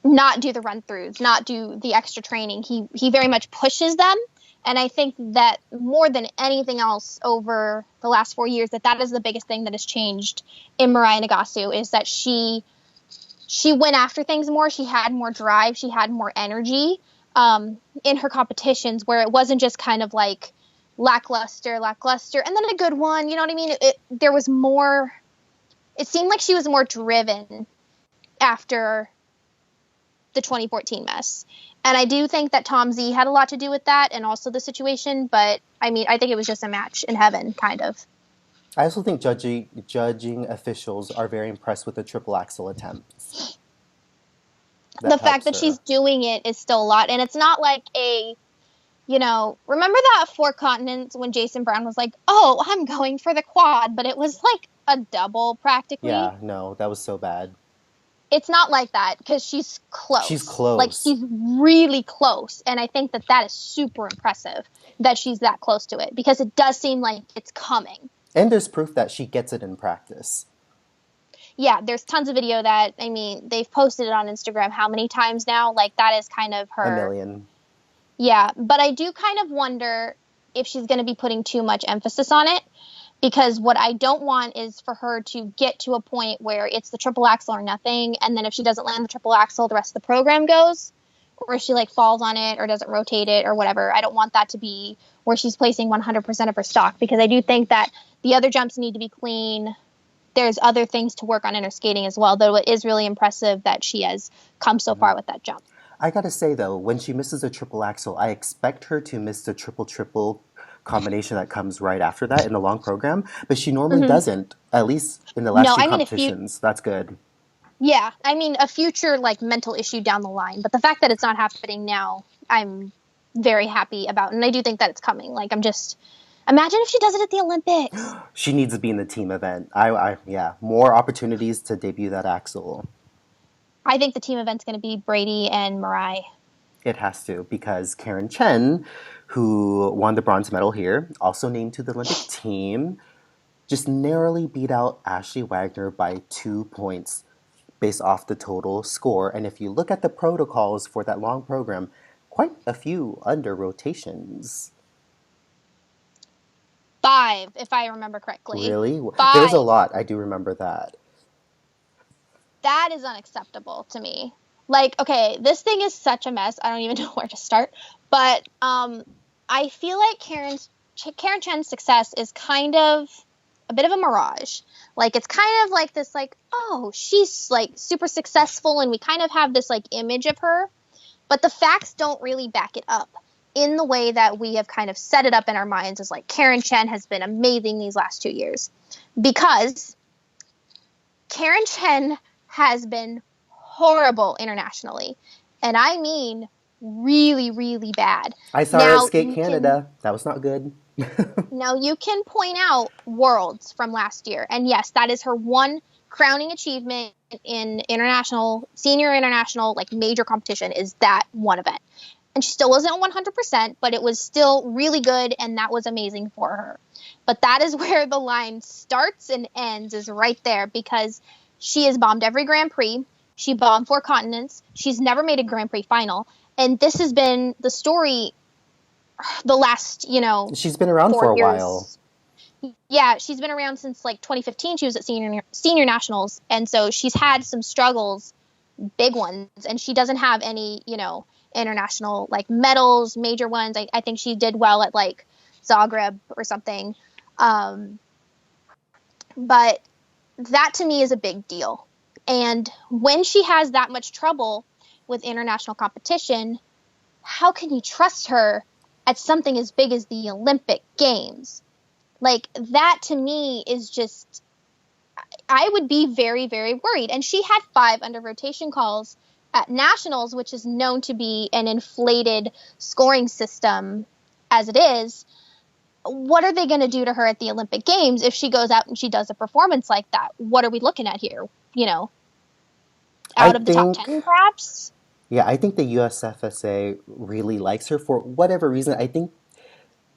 B: not do the run throughs, not do the extra training. He very much pushes them, and I think that more than anything else over the last 4 years, that is the biggest thing that has changed in Mariah Nagasu, is that she went after things more. She had more drive. She had more energy. in her competitions, where it wasn't just kind of like lackluster, and then a good one. You know what I mean? There was more. It seemed like she was more driven after the 2014 mess. And I do think that Tom Z had a lot to do with that, and also the situation. But I mean, I think it was just a match in heaven, kind of.
A: I also think judging officials are very impressed with the triple axel attempts.
B: The
A: That
B: fact
A: helps
B: that she's
A: her.
B: doing it is still a lot, and it's not like remember that Four Continents when Jason Brown was like, "Oh, I'm going for the quad," but it was like a double practically.
A: Yeah, no, that was so bad.
B: It's not like that because she's
A: She's
B: close. Like
A: close.
B: she's really close, and I think that is super impressive that she's that close to it, because it does seem like it's coming.
A: And there's proof that she gets it in practice.
B: Yeah, there's tons of video that, I mean, they've posted it on Instagram how many times now? Like that is kind of
A: A
B: her.
A: million.
B: Yeah, but I do kind of wonder if she's going to be putting too much emphasis on it, because what I don't want is for her to get to a point where it's the triple axel or nothing, and then if she doesn't land the triple axel, the rest of the program goes, or if she like falls on it or doesn't rotate it or whatever. I don't want that to be where she's placing 100% of her stock, because I do think that the other jumps need to be clean. There's other things to work on in her skating as well, though it is really impressive that she has come so far with that jump.
A: I gotta say though, when she misses a triple axel, I expect her to miss the triple triple combination that comes right after that in the long program, but she normally
B: Mm-hmm.
A: doesn't. At least in the last
B: No,
A: two
B: I mean, if you,
A: competitions, that's good.
B: yeah, I mean, a future like mental issue down the line, but the fact that it's not happening now, I'm very happy about, and I do think that it's coming. Like, I'm just, imagine if she does it at the Olympics.
A: She needs to be in the team event. Yeah, more opportunities to debut that axel.
B: I think the team event's going to be Brady and Mirai.
A: It has to, because Karen Chen, who won the bronze medal here, also named to the Olympic team, just narrowly beat out Ashley Wagner by 2 points based off the total score. And if you look at the protocols for that long program, quite a few under rotations.
B: 5, if I remember correctly.
A: Really? There was a
B: 5.
A: lot. I do remember that.
B: That is unacceptable to me. Like, okay, this thing is such a mess. I don't even know where to start. But I feel like Karen Chen's success is kind of a bit of a mirage. Like, it's kind of like this, like, oh, she's like super successful, and we kind of have this like image of her, but the facts don't really back it up in the way that we have kind of set it up in our minds as like Karen Chen has been amazing these last 2 years. Because Karen Chen has been horrible internationally. And I mean really, really bad.
A: I saw her at Skate Canada. That was not good.
B: Now you can point out Worlds from last year. And yes, that is her one crowning achievement in senior international, like major competition, is that one event. And she still wasn't 100%, but it was still really good, and that was amazing for her. But that is where the line starts and ends, is right there, because she has bombed every Grand Prix. She bombed 4 continents. She's never made a Grand Prix final. And this has been the story the last,
A: She's been around
B: 4
A: for a
B: years.
A: while.
B: Yeah, she's been around since like 2015. She was at senior nationals, and so she's had some struggles, big ones, and she doesn't have any, international like medals, major ones. I think she did well at like Zagreb or something, but that to me is a big deal. And when she has that much trouble with international competition, how can you trust her at something as big as the Olympic Games? Like, that to me is just, I would be very, very worried. And she had 5 under rotation calls at nationals, which is known to be an inflated scoring system as it is. What are they going to do to her at the Olympic Games if she goes out and she does a performance like that? What are we looking at here? Out of the top 10, perhaps?
A: Yeah, I think the USFSA really likes her for whatever reason. I think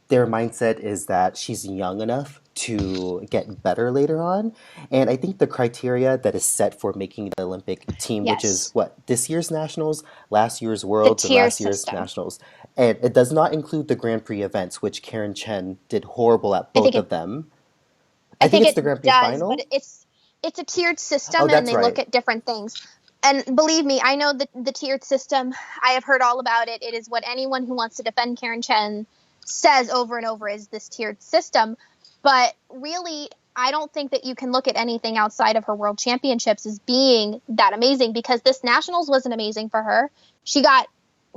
A: their mindset is that she's young enough to get better later on. And I think the criteria that is set for making the Olympic team, which is
B: Yes.
A: this year's nationals, last year's
B: The
A: Worlds, and
B: tier
A: last year's
B: system.
A: nationals. And it does not include the Grand Prix events, which Karen Chen did horrible at
B: I think
A: both of
B: it
A: them.
B: I
A: I think
B: think
A: it's the
B: it
A: Grand Prix
B: does, but
A: final.
B: it's a tiered
A: Oh,
B: system, and
A: that's
B: they look
A: right.
B: at different things. And believe me, I know the tiered system. I have heard all about it. It is what anyone who wants to defend Karen Chen says over and over is this tiered system. But really, I don't think that you can look at anything outside of her world championships as being that amazing, because this nationals wasn't amazing for her. She got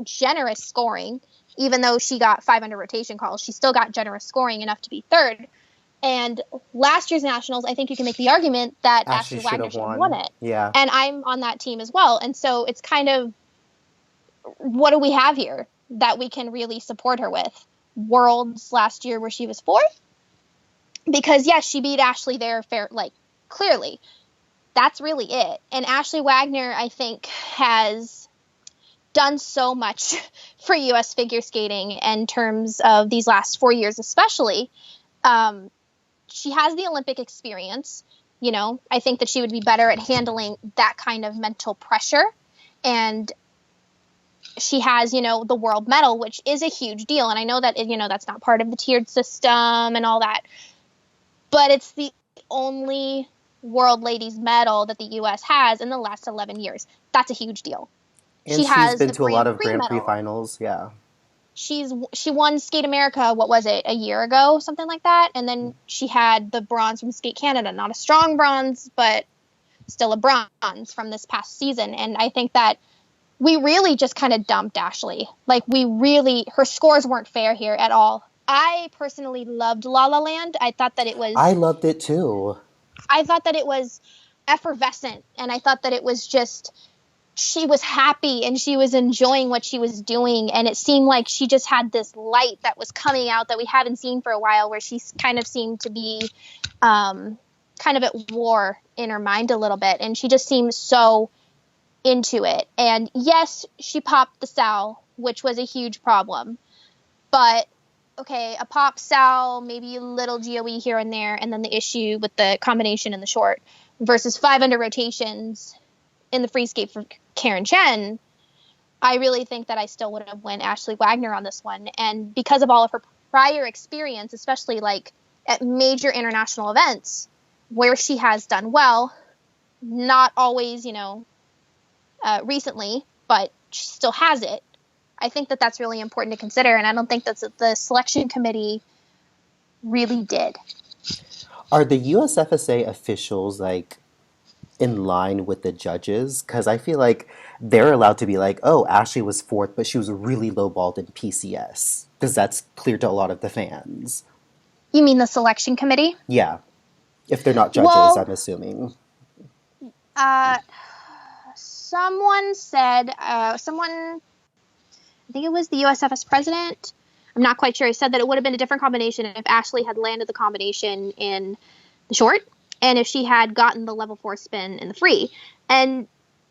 B: generous scoring. Even though she got 5 under rotation calls, she still got generous scoring enough to be third. And last year's nationals, I think you can make the argument that
A: Ashley
B: Ashley
A: should
B: Wagner
A: have
B: should have won
A: won.
B: it.
A: Yeah.
B: And I'm on that team as well. And so it's kind of, what do we have here that we can really support her with? Worlds last year where she was fourth? Because yes, she beat Ashley there clearly. That's really it. And Ashley Wagner, I think, has done so much for U.S. figure skating in terms of these last 4 years, especially. She has the Olympic experience. I think that she would be better at handling that kind of mental pressure. And she has, the world medal, which is a huge deal. And I know that, that's not part of the tiered system and all that. But it's the only world ladies medal that the U.S. has in the last 11 years. That's a huge deal.
A: And
B: She
A: she's
B: has
A: been
B: a
A: to a lot
B: Grand
A: of
B: Prix
A: Grand Prix
B: medal.
A: finals, yeah.
B: She won Skate America, what was it, a year ago, something like that? And then she had the bronze from Skate Canada. Not a strong bronze, but still a bronze from this past season. And I think that we really just kind of dumped Ashley. Her scores weren't fair here at all. I personally loved La La Land. I thought that it
A: loved it too.
B: effervescent, and I thought that it was just, she was happy and she was enjoying what she was doing, and it seemed like she just had this light that was coming out that we haven't seen for a while, where she kind of seemed to be kind of at war in her mind a little bit, and she just seemed so into it. And yes, she popped the Sal, which was a huge problem, but okay, a pop Sal, maybe a little GOE here and there, and then the issue with the combination in the short versus 5 under rotations in the free skate for Karen Chen. I really think that I still would have went Ashley Wagner on this one. And because of all of her prior experience, especially at major international events where she has done well, not always, recently, but she still has it. I think that that's really important to consider, and I don't think that the selection committee really did.
A: Are the USFSA officials in line with the judges? Because I feel like they're allowed to be like, oh, Ashley was fourth, but she was really lowballed in PCS, because that's clear to a lot of the fans.
B: You mean the selection committee?
A: Yeah, if they're not judges, I'm assuming.
B: Someone said, I think it was the USFS president, I'm not quite sure, he said that it would have been a different combination if Ashley had landed the combination in the short and if she had gotten the level 4 spin in the free. And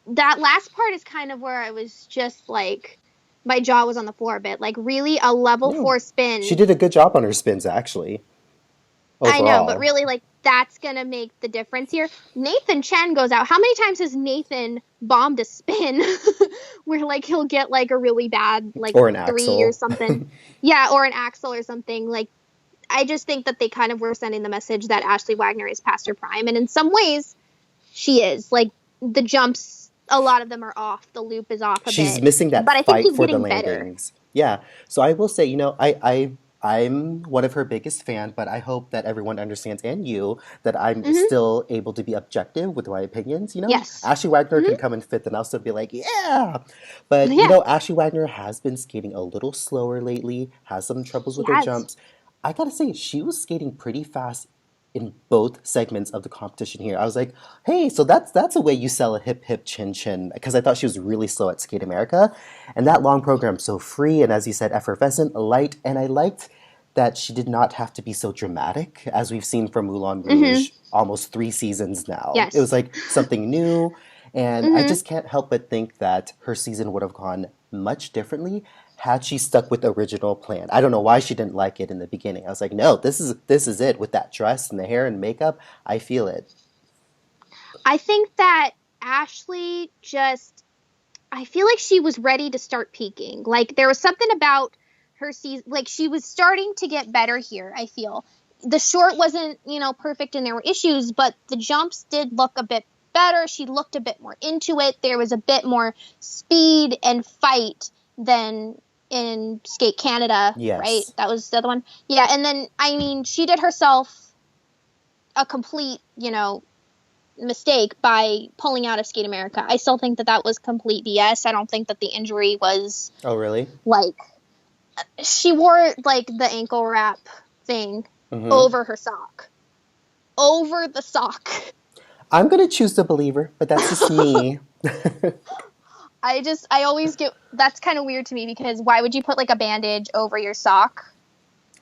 B: that last part is kind of where I was just my jaw was on the floor a bit. Really, a level 4 spin.
A: She did a good job on her spins, actually. Overall.
B: I know, but really, that's going to make the difference here. Nathan Chen goes out. How many times has Nathan bombed a spin where, he'll get, a really bad,
A: or an
B: 3
A: axle.
B: or something? Yeah, or an axle or something. I just think that they kind of were sending the message that Ashley Wagner is past her prime. And in some ways, she is. The jumps, a lot of them are off. The loop is off a bit.
A: She's missing that
B: but I
A: fight
B: think he's
A: for the
B: getting
A: landings.
B: better.
A: Yeah. So I will say, I'm one of her biggest fans, but I hope that everyone understands, and you, that I'm still able to be objective with my opinions.
B: Yes.
A: Ashley Wagner can come in fifth, and I'll still be like, yeah. But Ashley Wagner has been skating a little slower lately, has some troubles with her jumps. I gotta say, she was skating pretty fast in both segments of the competition here. I was like, hey, so that's a way you sell a hip hip chin chin, because I thought she was really slow at Skate America. And that long program, so free and, as you said, effervescent, light, and I liked that she did not have to be so dramatic, as we've seen from Moulin Rouge almost 3 seasons now.
B: Yes.
A: It was something new, and I just can't help but think that her season would have gone much differently had she stuck with the original plan. I don't know why she didn't like it in the beginning. I was like, no, this is it, with that dress and the hair and makeup. I feel it.
B: I think that Ashley I feel like she was ready to start peaking. There was something about her season, she was starting to get better here, I feel. The short wasn't, perfect and there were issues, but the jumps did look a bit better. She looked a bit more into it. There was a bit more speed and fight than in Skate Canada, right?
A: Yes.
B: That was the other one. Yeah, and then I mean, she did herself a complete, mistake by pulling out of Skate America. I still think that that was complete BS. I don't think that the injury was
A: Oh, really?
B: like she wore like the ankle wrap thing
A: Mm-hmm.
B: over her sock. Over the sock.
A: I'm gonna choose the believer, but that's just me.
B: I always get that's kind of weird to me because why would you put like a bandage over your sock?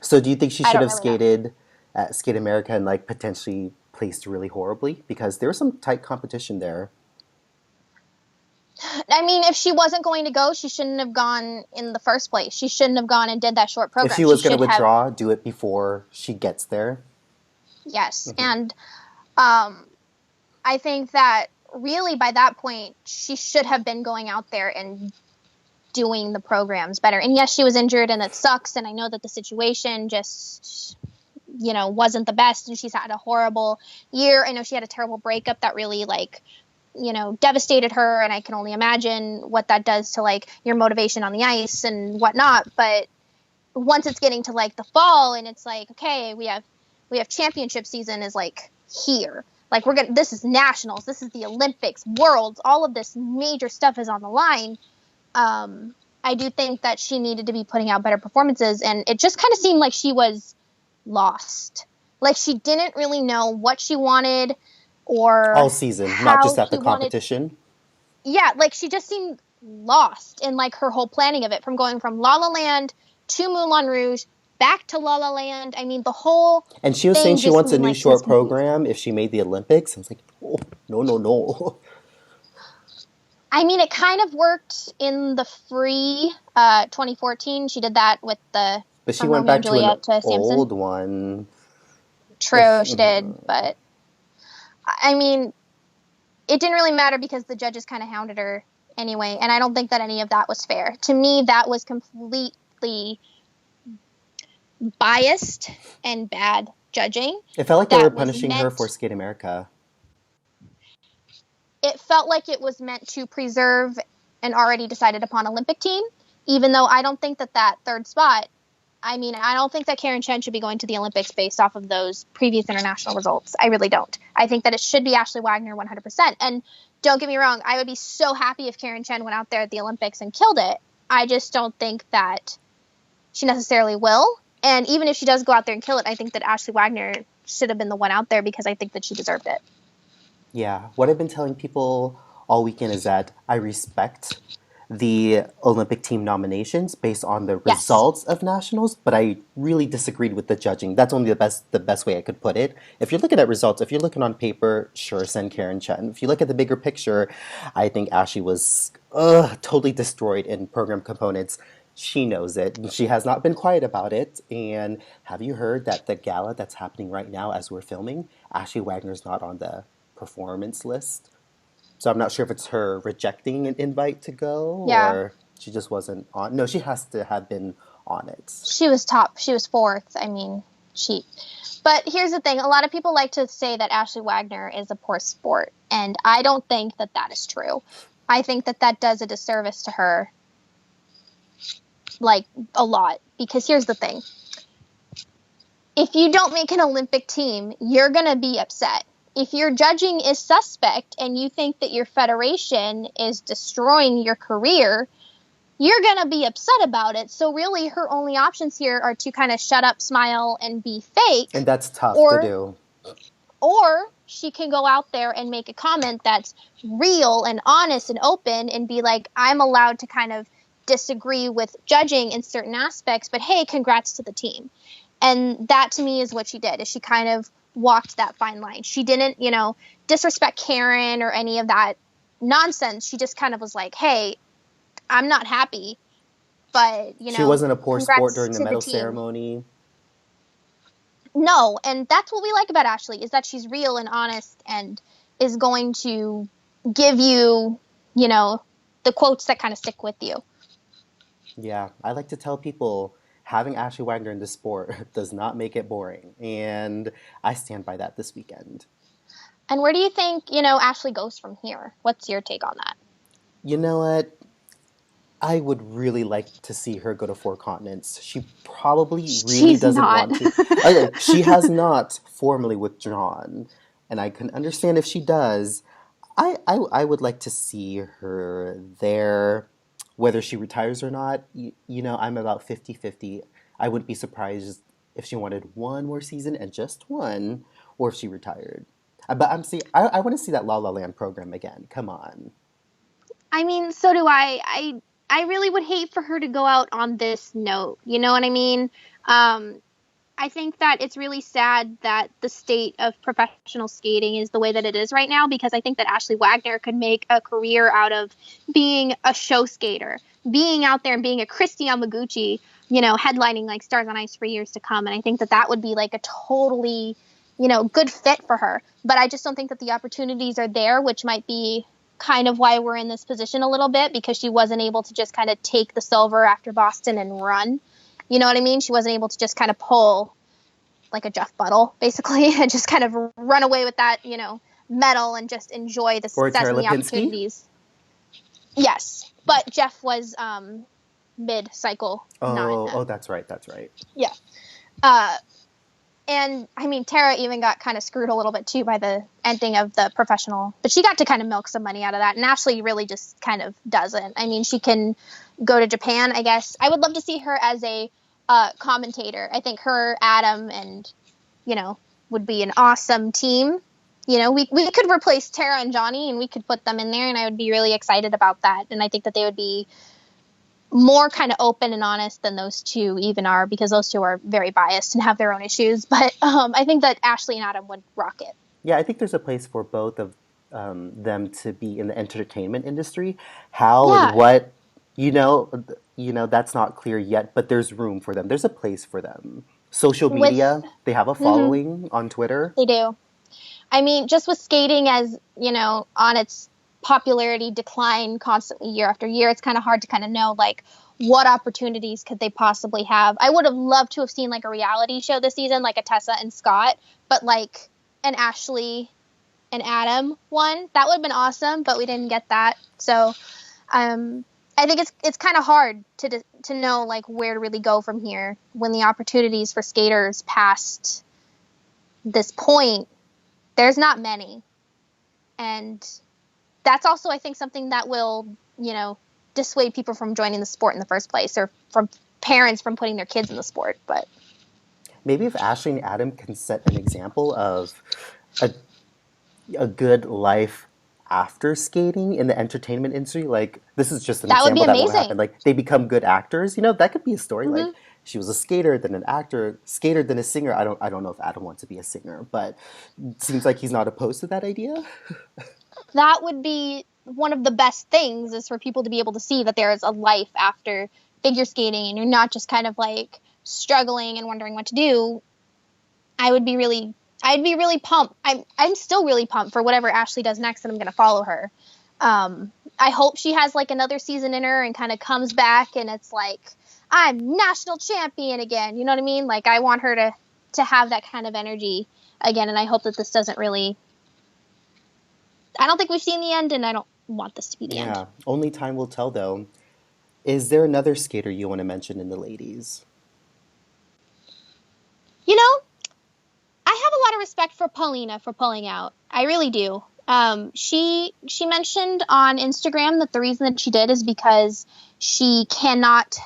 A: So do you think she
B: I
A: should
B: don't
A: have
B: really know.
A: skated at Skate America and like potentially placed really horribly? Because there was some tight competition there.
B: I mean, if she wasn't going to go, she shouldn't have gone in the first place. She shouldn't have gone and did that short
A: If
B: program.
A: she
B: She
A: was gonna
B: should have,
A: withdraw, do it before she gets there.
B: yes.
A: Hmm.
B: And I think that really by that point, she should have been going out there and doing the programs better. And yes, she was injured and it sucks. And I know that the situation just, wasn't the best. And she's had a horrible year. I know she had a terrible breakup that really, like, devastated her. And I can only imagine what that does to, like, your motivation on the ice and whatnot. But once it's getting to, like, the fall and it's like, okay, we have championship season is, like, here. Like, this is nationals, this is the Olympics, worlds, all of this major stuff is on the line. I do think that she needed to be putting out better performances, and it just kind of seemed like she was lost. Like she didn't really know what she wanted
A: All
B: or
A: season, not
B: how
A: just at the
B: she wanted.
A: competition.
B: Yeah, like she just seemed lost in like her whole planning of it, from going from La La Land to Moulin Rouge back to La La Land. I mean, the whole
A: And she was saying
B: thing
A: she
B: just
A: wants a
B: seemed
A: new
B: like she was
A: short
B: confused.
A: program if she made the Olympics. I was like, oh, no, no, no.
B: I mean, it kind of worked in the free 2014. She did that with the
A: But she
B: from
A: went
B: Romeo and
A: back to an
B: Juliet to Samson.
A: old one.
B: True, she did, but I mean, it didn't really matter because the judges kind of hounded her anyway, and I don't think that any of that was fair. To me, that was completely biased and bad judging.
A: It felt like they were
B: That was
A: punishing her for
B: meant.
A: Skate America.
B: It felt like it was meant to preserve an already decided upon Olympic team, even though I don't think that that third spot. I mean, I don't think that Karen Chen should be going to the Olympics based off of those previous international results. I really don't. I think that it should be Ashley Wagner 100%. And don't get me wrong, I would be so happy if Karen Chen went out there at the Olympics and killed it. I just don't think that she necessarily will. And even if she does go out there and kill it, I think that Ashley Wagner should have been the one out there because I think that she deserved it.
A: Yeah, what I've been telling people all weekend is that I respect the Olympic team nominations based on the
B: Yes.
A: results of nationals, but I really disagreed with the judging. That's only the best way I could put it. If you're looking at results, if you're looking on paper, sure, send Karen Chen. If you look at the bigger picture, I think Ashley was totally destroyed in program components. She knows it. She has not been quiet about it. And have you heard that the gala that's happening right now as we're filming, Ashley Wagner's not on the performance list? So I'm not sure if it's her rejecting an invite to go
B: Yeah.
A: or she just wasn't on. No, she has to have been on it.
B: She was top. She was fourth. I mean, she. But here's the thing: a lot of people like to say that Ashley Wagner is a poor sport, and I don't think that that is true. I think that that does a disservice to her, like a lot. Because here's the thing: if you don't make an Olympic team, you're gonna be upset. If your judging is suspect and you think that your federation is destroying your career, you're going to be upset about it. So really her only options here are to kind of shut up, smile, and be
A: And
B: fake,
A: that's tough to
B: or
A: do.
B: she can go out there and make a comment that's real and honest and open and be like, I'm allowed to kind of disagree with judging in certain aspects, but hey, congrats to the team. And that to me is what she did, is she kind of walked that fine line. She didn't, disrespect Karen or any of that nonsense. She just kind of was like, hey, I'm not happy, but,
A: She wasn't a poor sport
B: congrats
A: during the
B: to the
A: medal
B: team.
A: ceremony.
B: No, and that's what we like about Ashley, is that she's real and honest and is going to give you, the quotes that kind of stick with you.
A: Yeah, I like to tell people having Ashley Wagner in the sport does not make it boring. And I stand by that this weekend.
B: And where do you think, Ashley goes from here? What's your take on that?
A: You know what? I would really like to see her go to Four Continents. She probably really
B: She's
A: doesn't
B: not.
A: want to. Okay, she has not formally withdrawn, and I can understand if she does. I would like to see her there, whether she retires or not. I'm about 50-50. I wouldn't be surprised if she wanted one more season and just one, or if she retired. But I want to see that La La Land program again. Come on.
B: I mean, so do I. I really would hate for her to go out on this note. You know what I mean? Um, I think that it's really sad that the state of professional skating is the way that it is right now, because I think that Ashley Wagner could make a career out of being a show skater, being out there and being a Christy Yamaguchi, headlining like Stars on Ice for years to come. And I think that that would be like a totally, good fit for her. But I just don't think that the opportunities are there, which might be kind of why we're in this position a little bit, because she wasn't able to just kind of take the silver after Boston and run. You know what I mean? She wasn't able to just kind of pull like a Jeff Buttle, basically, and just kind of run away with that, medal and just enjoy the
A: Or
B: success
A: Tara
B: and the
A: Lipinski?
B: opportunities. Yes, but Jeff was mid-cycle, not in
A: Oh,
B: the.
A: oh, that's right, that's right.
B: Yeah. Uh, and I mean, Tara even got kind of screwed a little bit too by the ending of the professional, but she got to kind of milk some money out of that. And Ashley really just kind of doesn't. I mean, she can go to Japan, I guess. I would love to see her as a commentator. I think her, Adam, and would be an awesome team. We could replace Tara and Johnny, and we could put them in there, and I would be really excited about that. And I think that they would be more kind of open and honest than those two even are, because those two are very biased and have their own issues. But I think that Ashley and Adam would rock it.
A: Yeah, I think there's a place for both of them to be in the entertainment industry. How and
B: Yeah.
A: what, that's not clear yet, but there's room for them. There's a place for them. Social
B: With
A: media, they have a
B: mm-hmm,
A: following on Twitter.
B: they do. I mean, just with skating as, on its popularity decline constantly year after year, it's kind of hard to kind of know, like, what opportunities could they possibly have. I would have loved to have seen, like, a reality show this season, like a Tessa and Scott, but, like, an Ashley and Adam one. That would have been awesome, but we didn't get that. So I think it's kind of hard to know, like, where to really go from here when the opportunities for skaters past this point, there's not many. And that's also, I think, something that will, dissuade people from joining the sport in the first place, or from parents from putting their kids in the sport. But
A: Maybe if Ashley and Adam can set an example of a, a good life after skating in the entertainment industry, like this is just an
B: that would be
A: example that won't happen.
B: amazing.
A: Like they become good actors, that could be a story. Like
B: Hmm.
A: she was a skater, then an actor, skater, then a singer. I don't know if Adam wants to be a singer, but it seems like he's not opposed to that idea.
B: That would be one of the best things, is for people to be able to see that there is a life after figure skating, and you're not just kind of like struggling and wondering what to do. I would be really I'd be really pumped. I'm still really pumped for whatever Ashley does next, and I'm going to follow her. I hope she has like another season in her and kind of comes back and it's like, I'm national champion again. You know what I mean? Like, I want her to have that kind of energy again, and I hope that this doesn't really. I don't think we've seen the end, and I don't want this to be the end.
A: Yeah, only time will tell though. Is there another skater you want to mention in the ladies?
B: You know, I have a lot of respect for Paulina for pulling out. I really do. She mentioned on Instagram that the reason that she did is because she cannot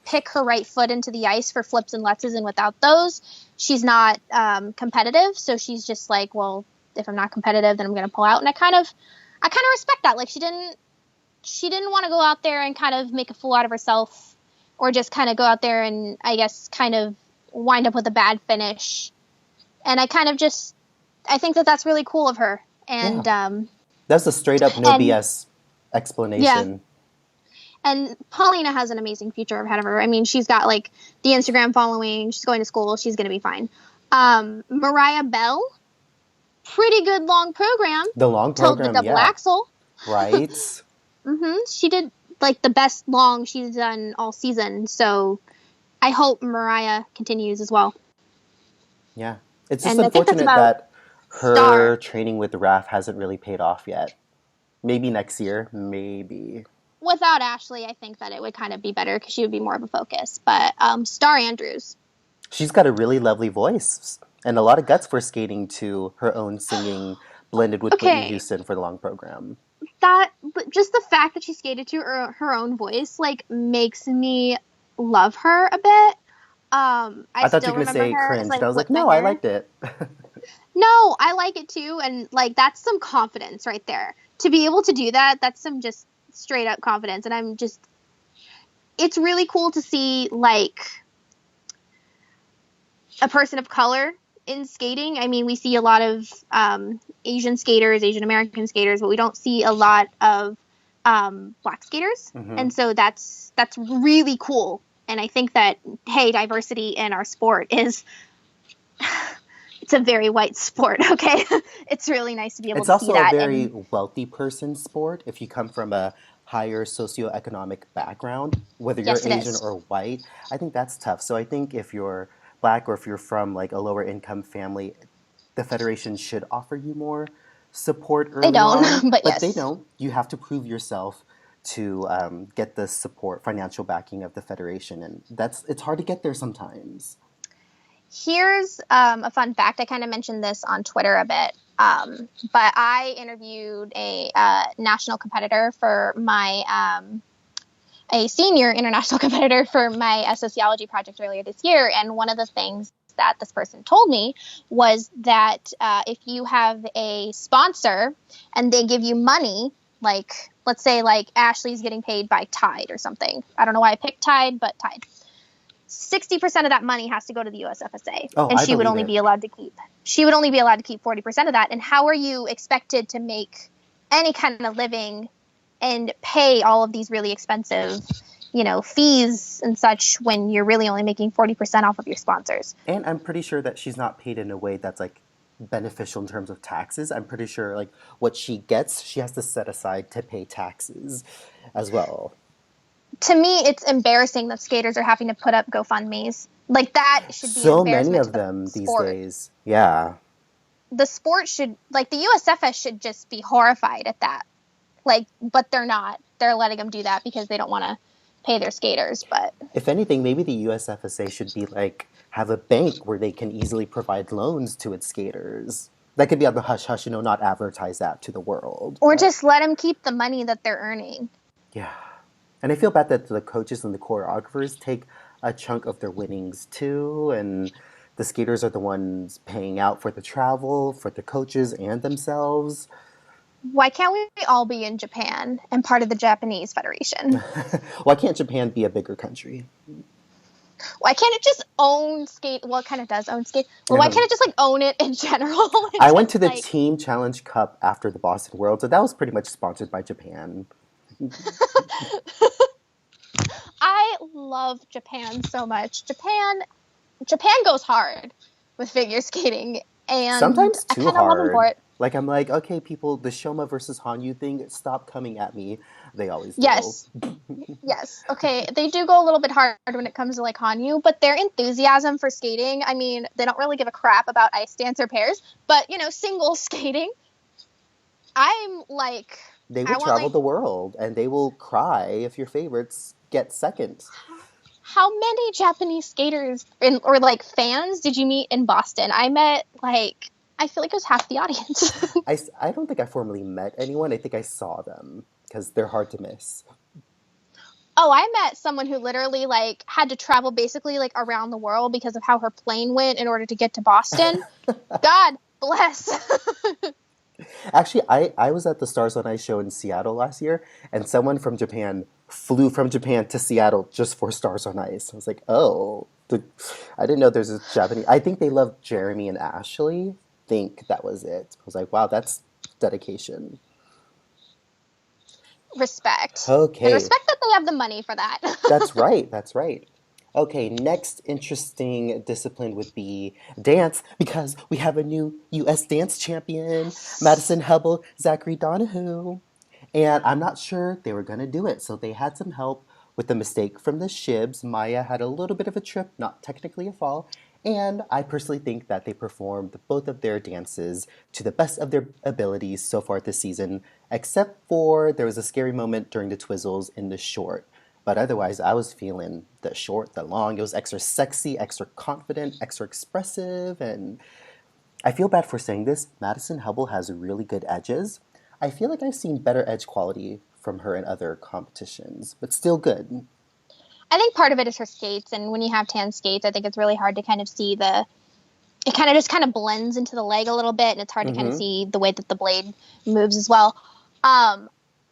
B: pick her right foot into the ice for flips and lutzes, and without those, she's not competitive. So she's just like, well, if I'm not competitive, then I'm going to pull out. And I kind of respect that. Like, she didn't want to go out there and kind of make a fool out of herself, or just kind of go out there and, I guess, kind of wind up with a bad finish. And I think that that's really cool of her.
A: Yeah,
B: And
A: that's a straight up no
B: and
A: BS
B: yeah,
A: explanation.
B: and Paulina has an amazing future ahead of her. I mean, she's got like the Instagram following. She's going to school. She's going to be fine. Mariah Bell, pretty good long program
A: The long
B: till the
A: program,
B: double
A: yeah,
B: axel.
A: right?
B: She did like the best long she's done all season. So I hope Mariah continues as well.
A: Yeah. It's just
B: And I think that's
A: unfortunate
B: about.
A: that Her
B: Star.
A: training with Raph hasn't really paid off yet. Maybe next year, maybe.
B: Without Ashley, I think that it would kind of be better because she would be more of a focus. But Star Andrews.
A: She's got a really lovely voice and a lot of guts for skating to her own singing blended with Whitney
B: Okay,
A: Houston for the long program.
B: that just the fact that she skated to her own voice like makes me love her a bit. I
A: I thought you
B: still
A: were going to
B: remember
A: say
B: her as
A: cringed.
B: I
A: I was like,
B: flipped my
A: no, I
B: hair.
A: liked it.
B: No, I like it too, and like that's some confidence right there. To be able to do that, that's some just straight up confidence, and I'm just it's really cool to see like a person of color in skating. I mean, we see a lot of Asian skaters, Asian American skaters, but we don't see a lot of black skaters,
A: Hmm.
B: and so that's really cool. And I think that hey, diversity in our sport is it's a very white sport. Okay, it's really nice to be able
A: It's
B: to see
A: also a
B: that.
A: very
B: And
A: wealthy person's sport if you come from a higher socioeconomic background, whether you're
B: yes, it
A: Asian
B: is.
A: or white. I think that's tough. So I think if you're black or if you're from like a lower income family, the federation should offer you more support
B: They
A: early on,
B: don't, but
A: but they
B: yes.
A: don't. You have to prove yourself to get the support, financial backing of the federation, and that's it's hard to get there sometimes.
B: Here's a fun fact. I kind of mentioned this on Twitter a bit, but I interviewed a national competitor for my a senior international competitor for my sociology project earlier this year, and one of the things that this person told me was that if you have a sponsor and they give you money, like let's say like Ashley's getting paid by Tide or something. I don't know why I picked Tide, but Tide 60% of that money has to go to the USFSA,
A: Oh,
B: and
A: I believe it.
B: she would only be allowed to keep 40% of that. And how are you expected to make any kind of living and pay all of these really expensive, fees and such when you're really only making 40% off of your sponsors?
A: And I'm pretty sure that she's not paid in a way that's like beneficial in terms of taxes. I'm pretty sure like what she gets, she has to set aside to pay taxes as well.
B: To me, it's embarrassing that skaters are having to put up GoFundMe's. Like that should be an
A: So many
B: embarrassment to
A: of
B: the
A: them these
B: sport.
A: days. Yeah.
B: The sport should like the USFS should just be horrified at that. Like, but they're not. They're letting them do that because they don't want to pay their skaters. But
A: If anything, maybe the USFSA should be like have a bank where they can easily provide loans to its skaters. That could be on the hush hush, not advertise that to the world.
B: or
A: But
B: just let them keep the money that they're earning.
A: yeah. And I feel bad that the coaches and the choreographers take a chunk of their winnings too, and the skaters are the ones paying out for the travel, for the coaches and themselves.
B: Why can't we all be in Japan and part of the Japanese Federation?
A: Why can't Japan be a bigger country?
B: Why can't it just own skate? Well, it kind of does own skate, but why
A: Um,
B: can't it just like own it in general and
A: I went to
B: just
A: the
B: like
A: Team Challenge Cup after the Boston World, so that was pretty much sponsored by Japan.
B: I love Japan so much. Japan goes hard with figure skating, and
A: Sometimes
B: I
A: too
B: kind of love them for
A: hard.
B: it.
A: Like I'm like, okay, people, the Shoma versus Hanyu thing, stop coming at me. They always do.
B: Yes, yes. Okay, they do go a little bit hard when it comes to like Hanyu, but their enthusiasm for skating, I mean, they don't really give a crap about ice dance or pairs, but single skating, I'm like
A: They will
B: I want
A: travel
B: like
A: the world and they will cry if your favorites get second.
B: how many Japanese skaters or like fans did you meet in Boston? I met like I feel like it was half the audience.
A: I don't think I formally met anyone. I think I saw them because they're hard to miss.
B: Oh, I met someone who literally like had to travel basically like around the world because of how her plane went in order to get to Boston. God bless.
A: Actually, I was at the Stars on Ice show in Seattle last year, and someone from Japan flew from Japan to Seattle just for Stars on Ice. I was like, oh, I didn't know there's a Japanese. I think they loved Jeremy and Ashley. Think that was it. I was like, wow, that's dedication.
B: Respect. And
A: Okay,
B: respect that they have the money for that.
A: that's right. That's right. Okay, next interesting discipline would be dance because we have a new U.S. dance champion, Madison Hubble, Zachary Donahue. And I'm not sure they were going to do it, so they had some help with the mistake from the Shibs. Maya had a little bit of a trip, not technically a fall, And I personally think that they performed both of their dances to the best of their abilities so far this season, except for there was a scary moment during the Twizzles in the short. But otherwise, I was feeling the short, the long. It was extra sexy, extra confident, extra expressive. And I feel bad for saying this. Madison Hubble has really good edges. I feel like I've seen better edge quality from her in other competitions, but still good.
B: I think part of it is her skates, and when you have tan skates, I think it's really hard to kind of see the. It kind of just kind of blends into the leg a little bit, and it's hard to kind of
A: Mm-hmm.
B: see the way that the blade moves as well. Um,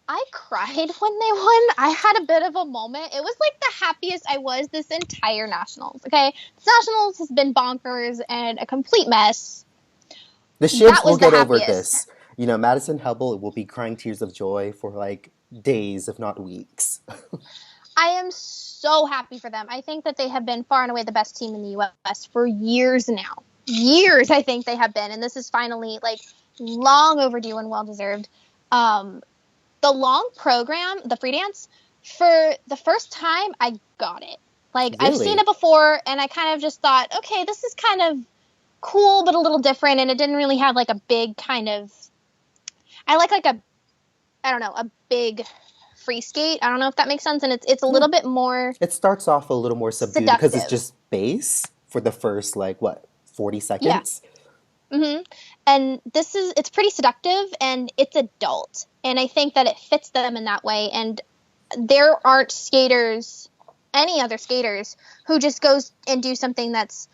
B: I cried when they won. I had a bit of a moment. It was like the happiest I was this entire nationals. Okay, this nationals has been bonkers and a complete mess.
A: The
B: That
A: Shibs will
B: was the
A: get over
B: happiest.
A: this. You know, Madison Hubble will be crying tears of joy for like days, if not weeks.
B: I am so happy for them. I think that they have been far and away the best team in the U.S. for years now. Years, I think they have been, and this is finally like long overdue and well deserved. Um, the long program, the free dance, for the first time, I got it. Like I've seen
A: Really?
B: it before, and I kind of just thought, okay, this is kind of cool, but a little different, and it didn't really have like a big kind of. I like a I don't know, a big free skate. I don't know if that makes sense, and it's a
A: Yeah.
B: little bit more
A: It starts off a little more subdued because it's
B: seductive.
A: just bass for the first, like, what, 40
B: Yeah.
A: seconds?
B: And it's pretty seductive and it's adult. And I think that it fits them in that way. And there aren't skaters, any other skaters, who just goes and do something that's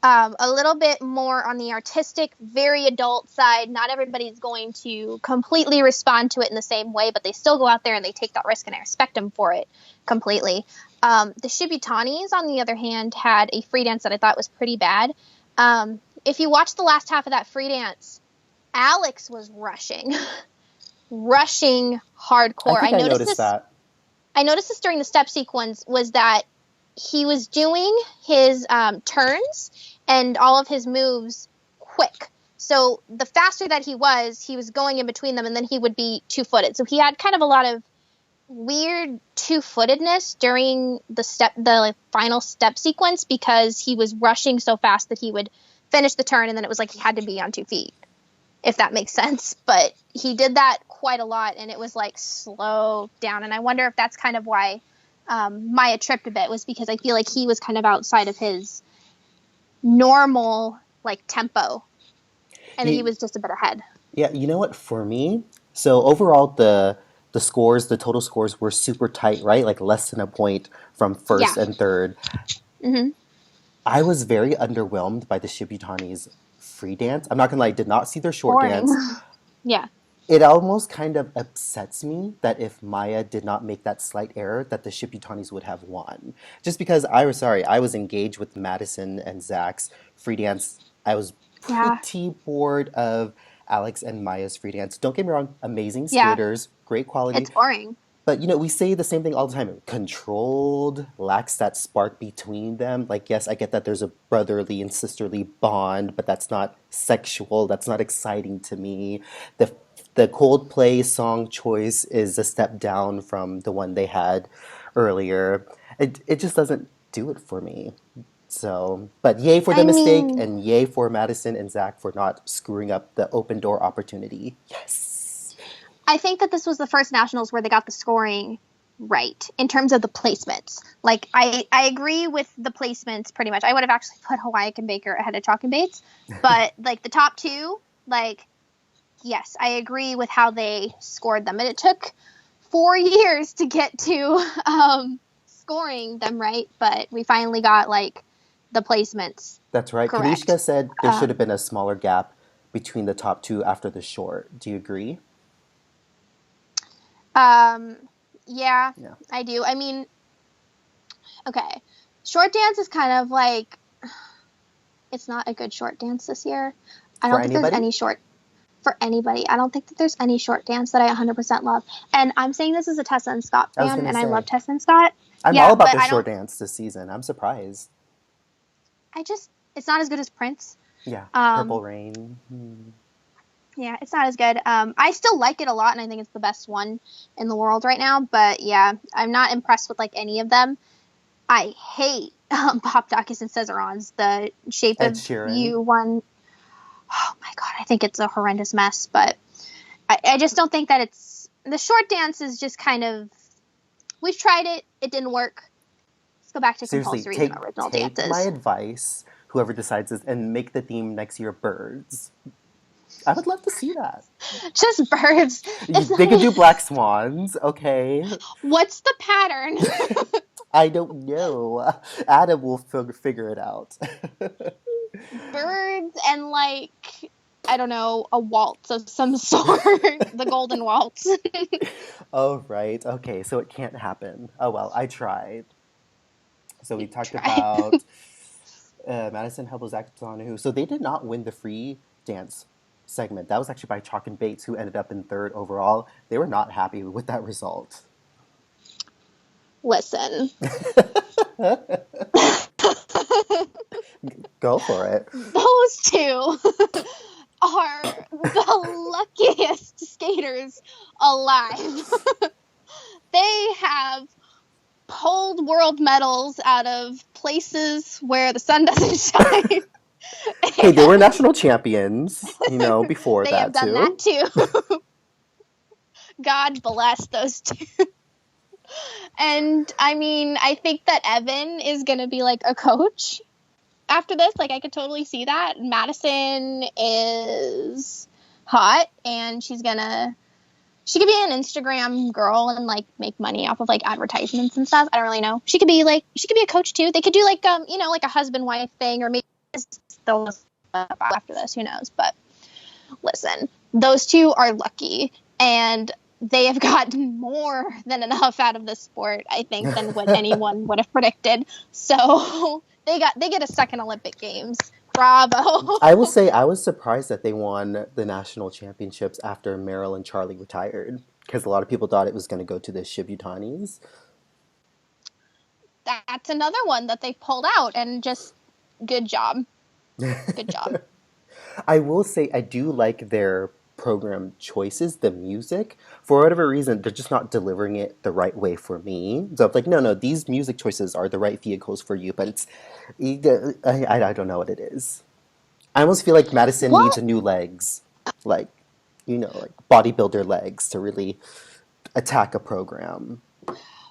B: a little bit more on the artistic, very adult side. Not everybody's going to completely respond to it in the same way, but they still go out there and they take that risk, and I respect them for it completely. The Shibutanis, on the other hand, had a free dance that I thought was pretty bad. If you watch the last half of that free dance, Alex was rushing, rushing
A: I
B: hardcore.
A: think I noticed that.
B: I noticed this during the step sequence was that he was doing his turns and all of his moves quick. So the faster that he was going in between them, and then he would be two-footed. So he had kind of a lot of weird two-footedness during the final step sequence, because he was rushing so fast that he would finish the turn, and then it was like he had to be on 2 feet, if that makes sense. But he did that quite a lot, and it was like slow down. And I wonder if that's kind of why Maya tripped a bit, was because I feel like he was kind of outside of his normal like tempo, and he
A: You,
B: was just a bit ahead.
A: yeah, you know what? For me, so overall, the scores, the total scores were super tight, right? Like less than a point from
B: Yeah.
A: first and third.
B: Mm-hmm.
A: I was very underwhelmed by the Shibutani's free dance. I'm not gonna lie, I did not see their short
B: Boring.
A: dance.
B: Yeah.
A: It almost kind of upsets me that if Maya did not make that slight error, that the Shibutanis would have won. Just because I was sorry, I was engaged with Madison and Zach's free dance. I was
B: Yeah.
A: pretty bored of Alex and Maya's free dance. Don't get me wrong, amazing
B: Yeah.
A: skaters, great quality.
B: It's boring.
A: But you know, we say the same thing all the time. Controlled, lacks that spark between them. Like, yes, I get that there's a brotherly and sisterly bond, but that's not sexual. That's not exciting to me. The the Coldplay song choice is a step down from the one they had earlier. It just doesn't do it for me. So, but yay for the
B: I
A: mistake,
B: mean,
A: and yay for Madison and Zach for not screwing up the open door opportunity. Yes.
B: I think that this was the first nationals where they got the scoring right in terms of the placements. Like I agree with the placements pretty much. I would have actually put Hawaii and Baker ahead of Chalk and Bates, but like the top two, like yes, I agree with how they scored them, and it took 4 years to get to scoring them right, but we finally got like the placements
A: That's right.
B: correct.
A: Kanishka said there should have
B: Um,
A: been a smaller gap between the top two after the short. Do you agree?
B: um, yeah,
A: Yeah.
B: I do. I mean, okay, short dance is kind of like it's not a good short dance this year. I
A: For
B: don't think there's
A: anybody?
B: any short for anybody. I don't think that there's any short dance that I 100% love. And I'm saying this as a Tessa and Scott
A: I was
B: fan,
A: gonna
B: and I love
A: say.
B: Tessa and Scott.
A: I'm all
B: Yeah,
A: about
B: but
A: their
B: I
A: short
B: don't.
A: dance this season. I'm surprised.
B: I just it's not as good as Prince.
A: Yeah.
B: Um,
A: Purple Rain. Hmm.
B: yeah, it's not as good. I still like it a lot, and I think it's the best one in the world right now. But yeah, I'm not impressed with like any of them. I hate Papadakis and Cesarons. The Shape
A: Ed
B: of
A: Sheeran.
B: You one, oh my god, I think it's a horrendous mess. But I just don't think that it's the short dance is just kind of. We've tried it; it didn't work. Let's go back to
A: Seriously,
B: compulsories and original
A: take my
B: dances.
A: advice, whoever decides this, and make the theme next year birds. I would love to see that.
B: Just birds. It's
A: They could do black swans, okay?
B: what's the pattern?
A: I don't know. Adam will figure it out.
B: Birds and like I don't know, a waltz of some sort. The golden waltz.
A: Oh, right. Okay, so it can't happen. Oh, well, I tried. So we talked
B: Try.
A: about Madison Helbel-Zakatanu. So they did not win the free dance segment. That was actually by Chalk and Bates, who ended up in third overall. They were not happy with that result.
B: Listen.
A: Go for it.
B: Those two are the luckiest skaters alive. They have pulled world medals out of places where the sun doesn't shine.
A: Hey, they were national champions, before
B: They
A: that
B: have done
A: too.
B: that too. God bless those two. And I mean, I think that Evan is going to be like a coach after this. Like, I could totally see that. Madison is hot and she could be an Instagram girl and like make money off of like advertisements and stuff. I don't really know. She could be a coach too. They could do like, like a husband wife thing, or maybe they'll after this, who knows? But listen, those two are lucky and they have gotten more than enough out of this sport, I think, than what anyone would have predicted. So they get a second Olympic Games. Bravo.
A: I will say I was surprised that they won the national championships after Meryl and Charlie retired, because a lot of people thought it was going to go to the Shibutanis.
B: That's another one that they pulled out, and just good job. Good job.
A: I will say I do like their program choices, the music. For whatever reason, they're just not delivering it the right way for me. So I'm like, no, these music choices are the right vehicles for you, but I don't know what it is. I almost feel like Madison needs
B: What?
A: a new legs, like, like bodybuilder legs to really attack a program.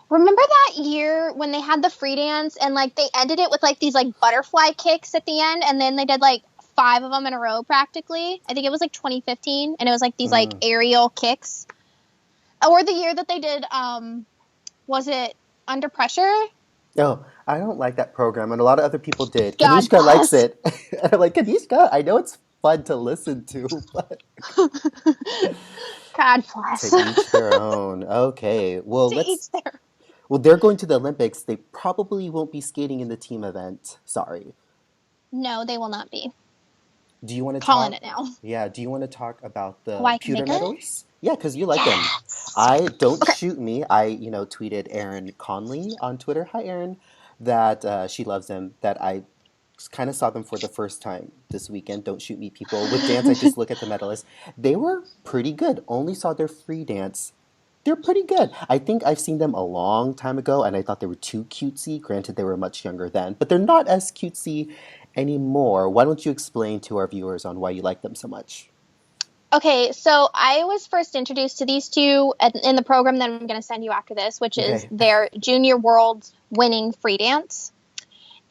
B: Remember that year when they had the free dance and like they ended it with like these like butterfly kicks at the end, and then they did like 5 of them in a row practically? I think it was like 2015, and it was like these like aerial kicks. Or the year that they did, was it Under Pressure?
A: Oh, I don't like that program, and a lot of other people did.
B: God
A: Kanishka likes
B: bless.
A: it. And I'm like, Kanishka, I know it's fun to listen to, but
B: God bless.
A: to each their own. Okay, well,
B: To each their.
A: Well, they're going to the Olympics. They probably won't be skating in the team event. Sorry.
B: No, they will not be.
A: Do you want to
B: Calling
A: talk?
B: it now.
A: Yeah. Do you want to talk about the
B: Hawaii
A: pewter
B: Kamika?
A: medals? Yeah, because you like them.
B: Yes.
A: I don't
B: Okay.
A: shoot me. I tweeted Erin Conley on Twitter. Hi, Erin. That she loves them. That I kind of saw them for the first time this weekend. Don't shoot me, people. With dance, I just look at the medalists. They were pretty good. Only saw their free dance. They're pretty good. I think I've seen them a long time ago, and I thought they were too cutesy. Granted, they were much younger then, but they're not as cutesy anymore. Why don't you explain to our viewers on why you like them so much?
B: Okay, so I was first introduced to these two in the program that I'm going to send you after this, which is their Junior Worlds winning free dance.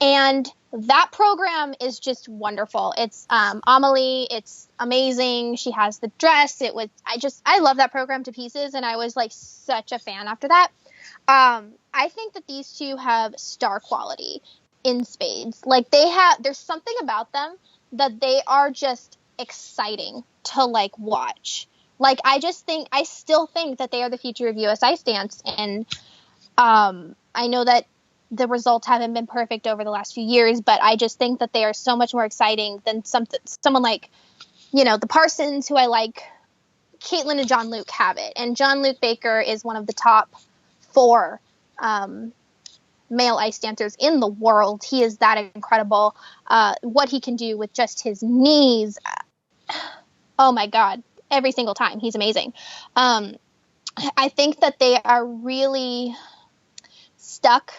B: And that program is just wonderful. It's Amelie. It's amazing. She has the dress. I love that program to pieces, and I was like such a fan after that. I think that these two have star quality in spades. Like there's something about them that they are just exciting to like watch. Like I still think that they are the future of US Ice Dance, and I know that the results haven't been perfect over the last few years, but I just think that they are so much more exciting than someone like, the Parsons, who I like. Caitlin and John Luke have it, and John Luke Baker is one of the top 4 male ice dancers in the world. He is that incredible. What he can do with just his knees, oh my God, every single time, he's amazing. I think that they are really stuck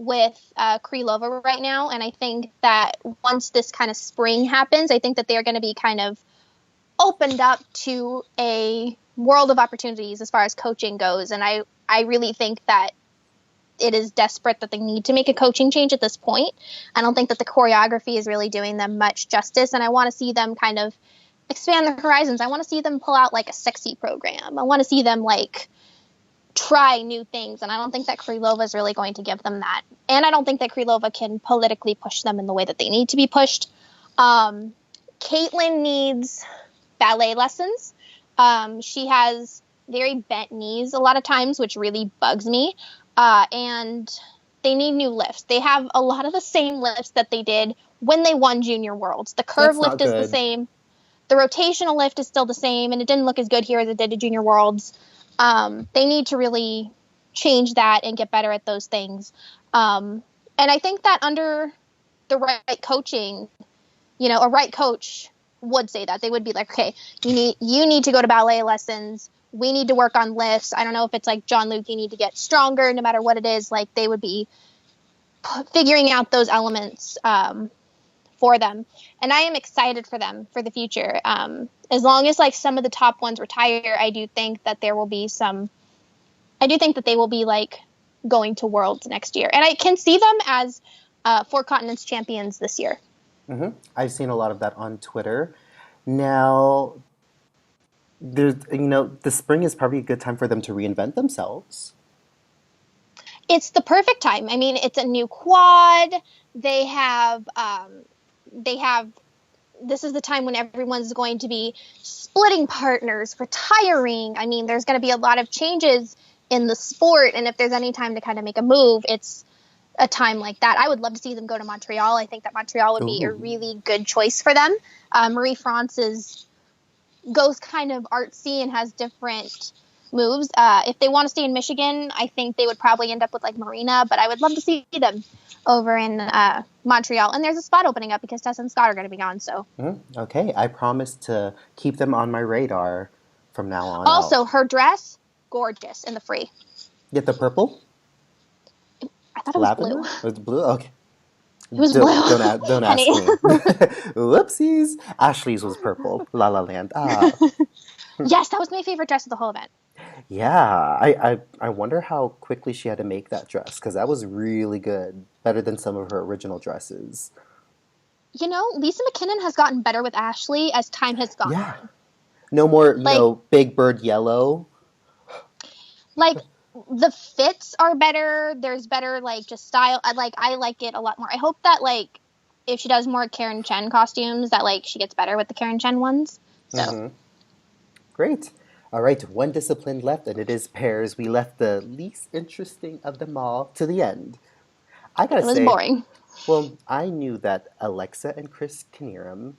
B: with Krylova right now, and I think that once this kind of spring happens, I think that they're going to be kind of opened up to a world of opportunities as far as coaching goes. And I really think that it is desperate that they need to make a coaching change at this point. I don't think that the choreography is really doing them much justice, and I want to see them kind of expand their horizons. I want to see them pull out like a sexy program. I want to see them like try new things, and I don't think that Krylova is really going to give them that. And I don't think that Krylova can politically push them in the way that they need to be pushed. Caitlin needs ballet lessons. She has very bent knees a lot of times, which really bugs me. And they need new lifts. They have a lot of the same lifts that they did when they won Junior Worlds. The curve lift is the same. The rotational lift is still the same, and it didn't look as good here as it did at Junior Worlds. They need to really change that and get better at those things. And I think that under the right coaching, a right coach would say that. They would be like, okay, you need to go to ballet lessons. We need to work on lifts. I don't know if it's like John Luke, you need to get stronger no matter what it is. Like they would be figuring out those elements for them. And I am excited for them for the future. As long as like some of the top ones retire, I do think that they will be like going to Worlds next year. And I can see them as Four Continents champions this year.
A: Mm-hmm. I've seen a lot of that on Twitter. Now, the spring is probably a good time for them to reinvent themselves.
B: It's the perfect time. I mean, it's a new quad. They have, this is the time when everyone's going to be splitting partners, retiring. I mean, there's going to be a lot of changes in the sport. And if there's any time to kind of make a move, it's a time like that. I would love to see them go to Montreal. I think that Montreal would be a really good choice for them. Marie-France goes kind of artsy and has different moves. If they want to stay in Michigan, I think they would probably end up with like Marina, but I would love to see them over in Montreal. And there's a spot opening up because Tessa and Scott are going to be gone. So
A: Okay, I promise to keep them on my radar from now on.
B: Also, her dress, gorgeous in the free.
A: Get the purple?
B: I thought it was blue.
A: Was it blue? Okay.
B: It was blue.
A: Don't ask me. Whoopsies. Ashley's was purple. La La Land.
B: Yes, that was my favorite dress of the whole event.
A: Yeah, I wonder how quickly she had to make that dress because that was really good. Better than some of her original dresses.
B: Lisa McKinnon has gotten better with Ashley as time has gone on.
A: No more, Big Bird yellow.
B: Like, the fits are better. There's better, just style. I like it a lot more. I hope that, if she does more Karen Chen costumes, that, she gets better with the Karen Chen ones. So.
A: Mm-hmm. Great. All right, one discipline left, and it is pairs. We left the least interesting of them all to the end. I gotta say,
B: it was boring.
A: Well, I knew that Alexa and Chris Knierim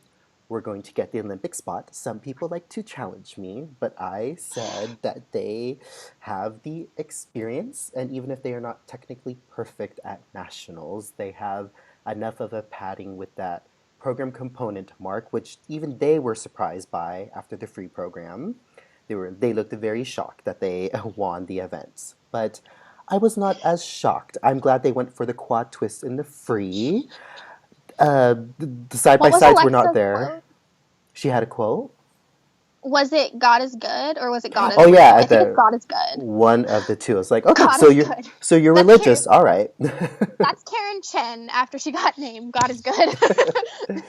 A: were going to get the Olympic spot. Some people like to challenge me, but I said that they have the experience, and even if they are not technically perfect at nationals, they have enough of a padding with that program component mark, which even they were surprised by after the free program. They looked very shocked that they won the events. But I was not as shocked. I'm glad they went for the quad twist in the free. The side-by-sides were not there.
B: Quote?
A: She had a quote?
B: Was it God is good or was it God is
A: good? Oh yeah,
B: I think it's God is good.
A: One of the two. I was like, okay, so you're religious, all right.
B: That's Karen Chen after she got named God is good.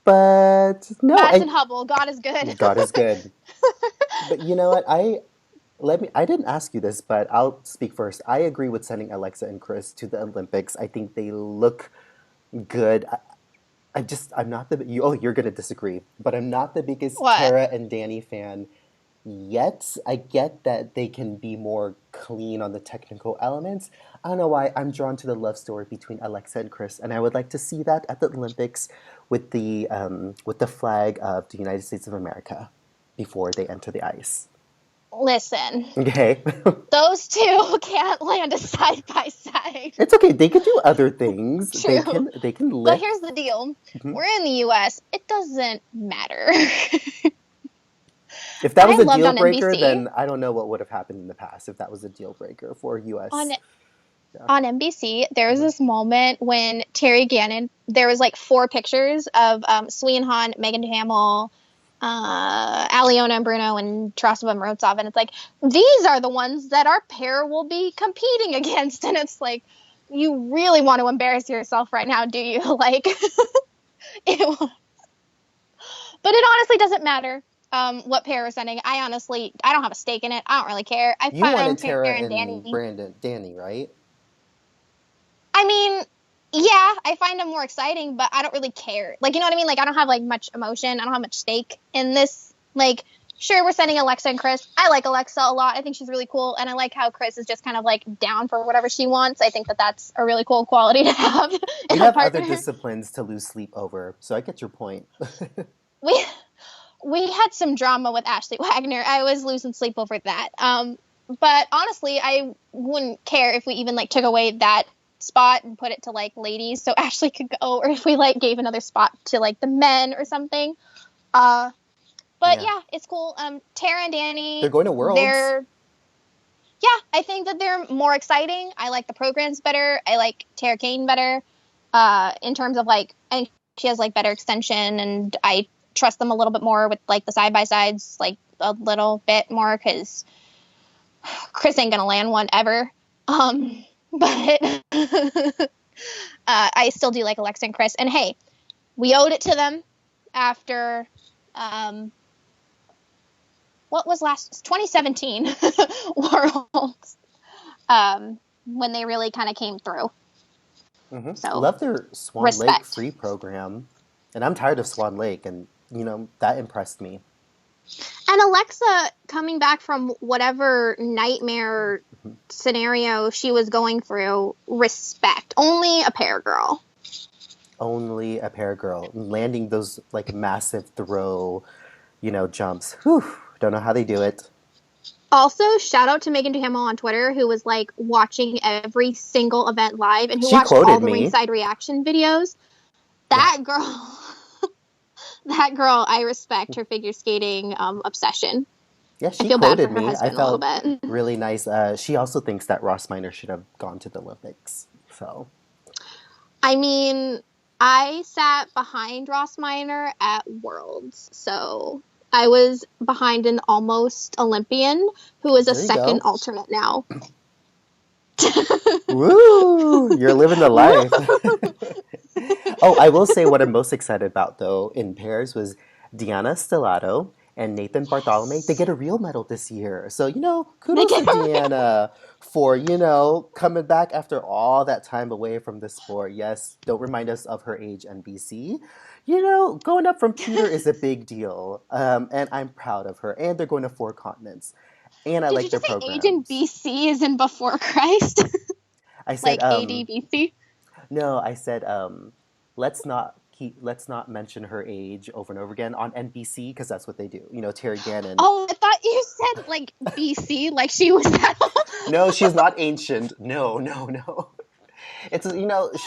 A: But no,
B: Madison Hubble, God is good.
A: God is good. But you know what? I didn't ask you this, but I'll speak first. I agree with sending Alexa and Chris to the Olympics. I think they look good. I'm not you're going to disagree, but I'm not the biggest Tara and Danny fan yet. I get that they can be more clean on the technical elements. I don't know why I'm drawn to the love story between Alexa and Chris, and I would like to see that at the Olympics with the flag of the United States of America before they enter the ice.
B: Listen.
A: Okay.
B: Those two can't land a side by side.
A: It's okay. They can do other things.
B: True.
A: They can lift.
B: But here's the deal. Mm-hmm. We're in the U.S. It doesn't matter.
A: If that was a deal breaker, then I don't know what would have happened in the past if that was a deal breaker for U.S. Yeah.
B: On NBC, there was
A: Mhm.
B: this moment when Terry Gannon, there was like four pictures of Sui and Han, Megan Hamill, Aliona and Bruno, and Tarasova Morozov, and it's like, these are the ones that our pair will be competing against. And it's like, you really want to embarrass yourself right now, do you? Like, it, but it honestly doesn't matter what pair we're sending. I don't have a stake in it. I don't really care. I
A: You wanted
B: find Tara
A: Tara
B: and
A: and
B: Danny.
A: Danny, right?
B: I mean, yeah, I find them more exciting, but I don't really care. Like, you know what I mean? Like, I don't have like much emotion. I don't have much stake in this. Like, sure, we're sending Alexa and Chris. I like Alexa a lot. I think she's really cool, and I like how Chris is just kind of like down for whatever she wants. I think that that's a really cool quality to have
A: We
B: in a
A: have other
B: partner.
A: disciplines to lose sleep over, so I get your point.
B: We we had some drama with Ashley Wagner. I was losing sleep over that. But honestly, I wouldn't care if we even like took away that spot and put it to like ladies so Ashley could go, or if we like gave another spot to like the men or something. Uh, but
A: Yeah.
B: yeah, it's cool. Tara and
A: They're
B: Danny,
A: going to Worlds.
B: they're yeah, I think that they're more exciting. I like the programs better. I like Tara Kane better. In terms of like, and she has like better extension, and I trust them a little bit more with like the side by sides, like a little bit more because Chris ain't gonna land one ever. But I still do like Alexa and Chris. And hey, we owed it to them after what was last 2017 Worlds, when they really kind of came through. So
A: Love their Swan Lake
B: respect.
A: free program, and I'm tired of Swan Lake, and that impressed me.
B: And Alexa coming back from whatever nightmare scenario she was going through, respect. Only a pair girl.
A: Only a pair girl landing those like massive throw, jumps. Whew, don't know how they do it.
B: Also, shout out to Megan Duhamel on Twitter, who was like watching every single event live and who
A: She
B: watched all
A: quoted
B: the
A: me.
B: ringside reaction videos.
A: Yeah.
B: That girl, that girl, I respect her figure skating obsession.
A: Yeah,
B: I
A: she
B: feel bad for
A: quoted
B: her
A: me. I
B: husband a little
A: felt
B: bit.
A: really nice. She also thinks that Ross Minor should have gone to the Olympics. So,
B: I mean, I sat behind Ross Minor at Worlds, so I was behind an almost Olympian who is a
A: there you
B: second
A: go.
B: alternate now.
A: Woo! You're living the life. Oh, I will say what I'm most excited about though in pairs was Diana Stellato and Nathan Bartholomew. They get a real medal this year. So,
B: They
A: kudos
B: get
A: to Deanna for, coming back after all that time away from the sport. Yes, don't remind us of her age, NBC. Going up from pewter is a big deal. And I'm proud of her. And they're going to four continents. And I
B: Did you
A: like their
B: just say age in
A: programs.
B: BC is in before Christ?
A: I said,
B: Like ADBC?
A: no, I said, let's not mention her age over and over again on NBC because that's what they do. Terry Gannon.
B: Oh, I thought you said like BC, like she was that old.
A: No, she's not ancient. No, no, no. It's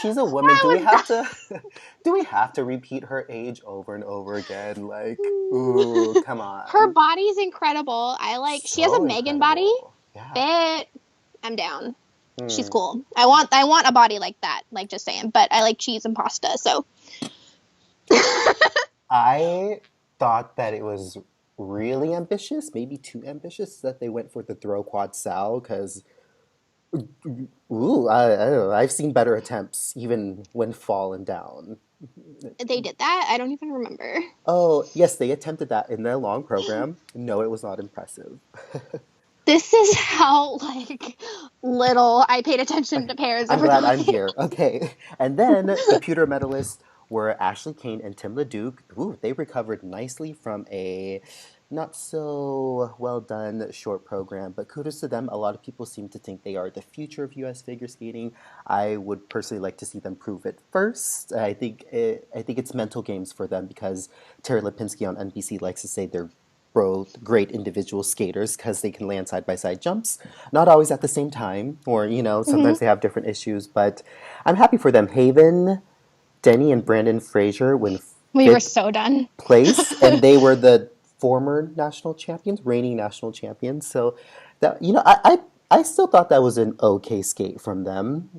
A: she's a woman.
B: I
A: Do we
B: was
A: have to do we have to repeat her age over and over again? Like, ooh, come
B: Her
A: on.
B: body's incredible. She has a
A: So
B: Megan body.
A: incredible. Yeah.
B: Fit. I'm down. She's
A: Hmm.
B: cool. I want a body like that. Like just saying. But I like cheese and pasta, so
A: I thought that it was really ambitious, maybe too ambitious, that they went for the throw quad Sal because ooh, I don't know. I've seen better attempts, even when fallen down.
B: they did that. I don't even remember.
A: Oh, yes, they attempted that in their long program. No, it was not impressive.
B: This is how like little I paid attention
A: Okay,
B: to pairs
A: I'm
B: over
A: glad
B: the
A: I'm
B: week.
A: here. Okay. And then the pewter medalists were Ashley Kane and Tim LeDuc. Ooh, they recovered nicely from a not so well done short program, but kudos to them. A lot of people seem to think they are the future of US figure skating. I would personally like to see them prove it first. I think it's mental games for them because Terry Lipinski on NBC likes to say they're both great individual skaters because they can land side by side jumps, not always at the same time, or
B: Mm-hmm.
A: sometimes they have different issues. But I'm happy for them. Haven, Denny, and Brandon Fraser win
B: We were
A: fifth
B: so done.
A: place, and they were the former national champions, reigning national champions. So that I still thought that was an okay skate from them.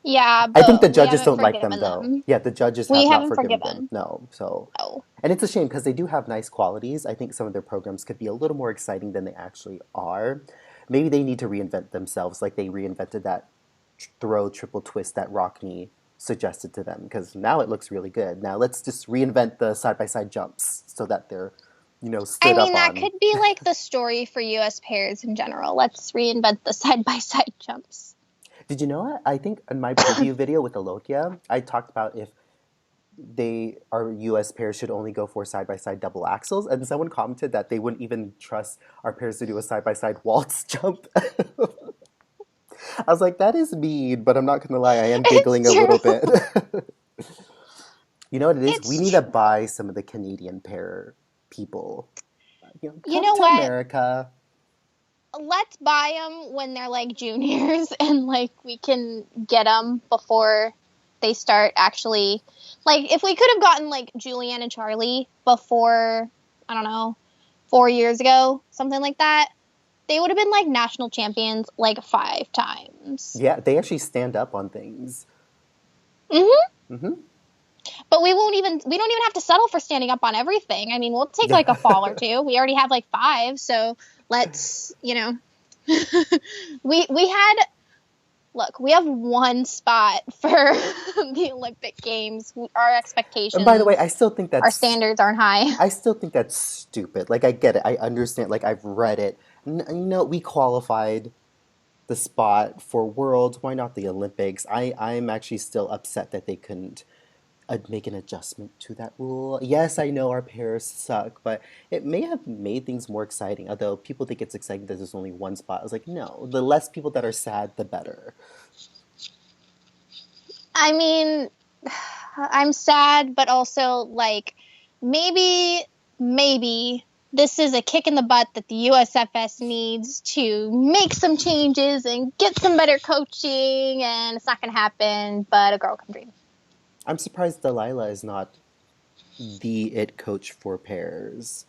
B: Yeah,
A: I think the
B: but we
A: judges
B: haven't
A: don't like them
B: forgiven
A: though.
B: them.
A: Yeah, the judges
B: We
A: have not
B: haven't
A: forgiven them.
B: forgiven.
A: No, so
B: Oh.
A: and it's a shame because they do have nice qualities. I think some of their programs could be a little more exciting than they actually are. Maybe they need to reinvent themselves, like they reinvented that throw triple twist that Rockney suggested to them. Because now it looks really good. Now let's just reinvent the side by side jumps so that they're,
B: I
A: stood
B: mean,
A: up
B: that
A: on.
B: could be like the story for US pairs in general. Let's reinvent the side by side jumps.
A: Did you know what? I think in my preview video with Alokia, I talked about if our US pairs should only go for side by side double axles, and someone commented that they wouldn't even trust our pairs to do a side by side waltz jump. I was like, that is mean, but I'm not gonna lie, I am giggling
B: It's
A: a little
B: true.
A: bit. You know what it is? We
B: It's
A: need to
B: true.
A: buy some of the Canadian pair people.
B: You
A: Come
B: know
A: to
B: what?
A: America.
B: Let's buy them when they're like juniors and like we can get them before they start actually. Like, if we could have gotten like Julianne and Charlie before, I don't know, 4 years ago, something like that, they would have been like national champions like 5 times.
A: Yeah, they actually stand up on things.
B: Hmm.
A: Hmm.
B: But we don't even have to settle for standing up on everything. I mean, we'll take like a fall or two. We already have like 5, so let's, we had look, we have one spot for the Olympic Games. Our
A: And by the way,
B: expectations, our standards aren't high.
A: I still think that's stupid. Like I get it, I understand. Like I've read it. We qualified the spot for Worlds. Why not the Olympics? I'm actually still upset that they couldn't make an adjustment to that rule. Yes, I know our pairs suck, but it may have made things more exciting. Although people think it's exciting that there's only one spot. I was like, no, the less people that are sad, the better.
B: I mean, I'm sad, but also like maybe this is a kick in the butt that the USFS needs to make some changes and get some better coaching, and it's not going to happen, but a girl can dream.
A: I'm surprised Delilah is not the it coach for pairs.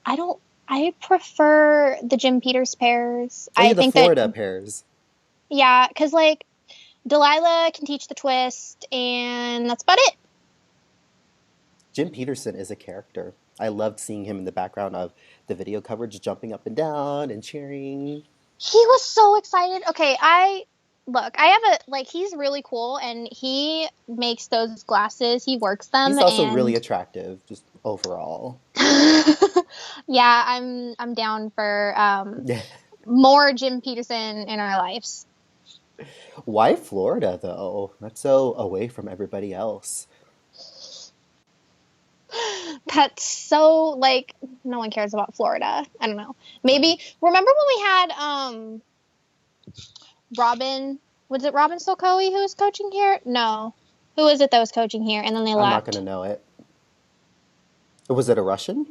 B: I don't. I prefer the Jim Peters pairs.
A: Oh yeah,
B: I
A: the
B: think that,
A: Florida pairs.
B: yeah, because like Delilah can teach the twist, and that's about it.
A: Jim Peterson is a character. I loved seeing him in the background of the video coverage, jumping up and down and cheering.
B: He was so excited. Okay, I have a like he's really cool, and he makes those glasses. He works them,
A: He's also really
B: and
A: attractive, just overall.
B: yeah, I'm down for
A: Yeah.
B: more Jim Peterson in our lives.
A: Why Florida though? That's so away from everybody else.
B: That's so like no one cares about Florida. I don't know. Maybe remember when we had Robin, was it Robin Solkoe who was coaching here? No. Who was it that was coaching here and then they
A: I'm not gonna
B: left?
A: know it. Was it a Russian?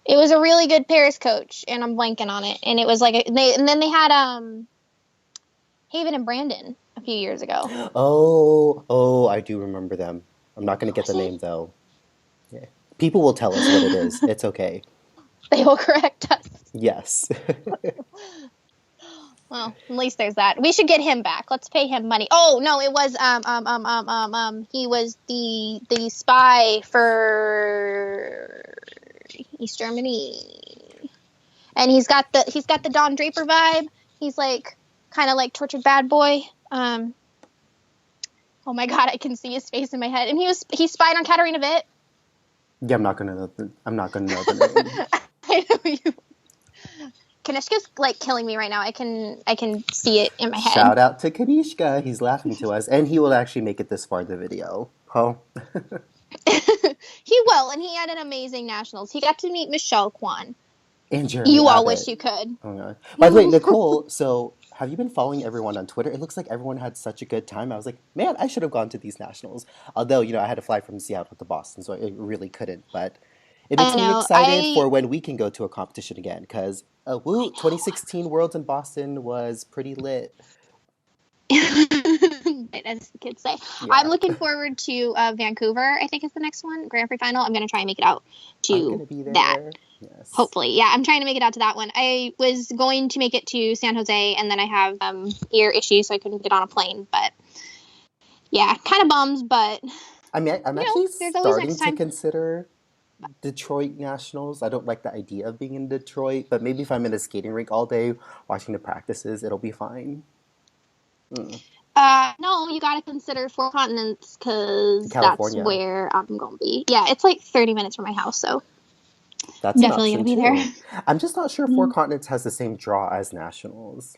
B: It was a really good Paris coach and I'm blanking on it. And it was like and then they had Haven and Brandon a few years ago.
A: Oh, I do remember them. I'm not gonna
B: Who
A: get
B: was
A: the
B: it?
A: name though. Yeah. People will tell us what it is. It's okay.
B: They will correct us.
A: Yes.
B: Well, at least there's that. We should get him back. Let's pay him money. Oh no, it was he was the spy for East Germany, and he's got the Don Draper vibe. He's like kind of like tortured bad boy. Oh my god, I can see his face in my head, and he spied on Katarina Witt.
A: Yeah, I'm not gonna know the name.
B: I know you. Kanishka's like killing me right now. I can see it in my head.
A: Shout out to Kanishka. He's laughing to us, and he will actually make it this far in the video. Oh.
B: He will, and he had an amazing nationals. He got to meet Michelle Kwan.
A: And Jeremy
B: You all
A: Abbott.
B: wish you could.
A: Oh god. By the way, Nicole, so have you been following everyone on Twitter? It looks like everyone had such a good time. I was like, man, I should have gone to these nationals. Although, I had to fly from Seattle to Boston, so I really couldn't. But it makes
B: I
A: me
B: know.
A: excited for when we can go to a competition again. Because,
B: I
A: woo,
B: know.
A: 2016 Worlds in Boston was pretty lit.
B: as the kids say. I'm
A: Yeah,
B: looking forward to Vancouver, I think is the next one, Grand Prix final. I'm going to try and make it out
A: I'm
B: to
A: gonna be
B: that.
A: there. Yes.
B: Hopefully. Yeah, I'm trying to make it out to that one. I was going to make it to San Jose, and then I have ear issues, so I couldn't get on a plane. But yeah, kind of bums, but
A: I mean, I'm
B: you know,
A: actually
B: there's always
A: starting
B: next
A: to
B: time.
A: consider Detroit Nationals. I don't like the idea of being in Detroit, but maybe if I'm in a skating rink all day watching the practices, it'll be fine. Mm.
B: No, you got to consider Four Continents because that's
A: California,
B: where I'm going to be. Yeah, it's like 30 minutes from my house, so
A: that's an
B: definitely going
A: option
B: to be there.
A: too. I'm just not sure Four Continents has the same draw as Nationals.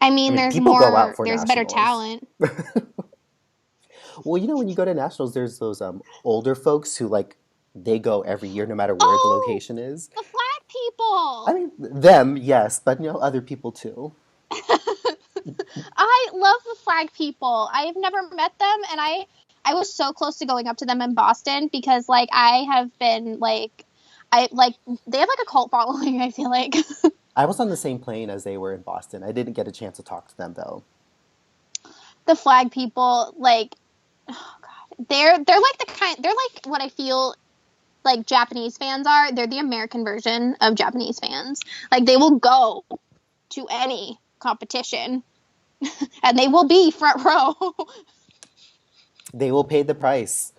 B: I
A: I
B: mean,
A: mean, people go out for
B: there's better
A: Nationals.
B: talent.
A: Well, when you go to Nationals, there's those older folks who like they go every year no matter where the
B: Oh,
A: location is.
B: the flag
A: I
B: people.
A: mean, them, yes, but other people too.
B: I love the flag people. I've never met them, and I was so close to going up to them in Boston because like I have been like I like they have like a cult following. I feel like
A: I was on the same plane as they were in Boston. I didn't get a chance to talk to them though.
B: the flag people like oh god they're like the kind they're like what I feel like Japanese fans are. They're the American version of Japanese fans. Like they will go to any competition and they will be front row.
A: They will pay the price.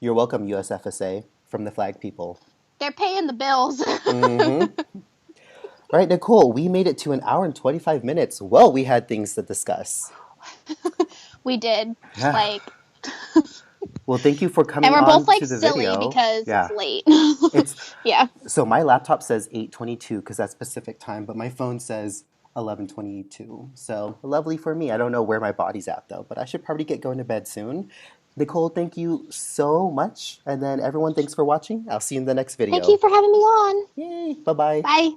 A: You're welcome, USFSA, from the flag people.
B: They're paying the bills.
A: Mm-hmm. All right, Nicole, we made it to an hour and 25 minutes. Well, we had things to discuss.
B: We did like
A: Well, thank you for
B: and
A: coming
B: we're both
A: on
B: like
A: to the
B: silly
A: video.
B: because it's
A: Yeah,
B: late.
A: it's
B: Yeah.
A: so my laptop says 8:22 because that's Pacific time, but my phone says 11:22. So lovely for me. I don't know where my body's at though, but I should probably get going to bed soon. Nicole, thank you so much. And then everyone, thanks for watching. I'll see you in the next
B: Thank you
A: video.
B: for having me on.
A: Yay. Bye bye.
B: Bye.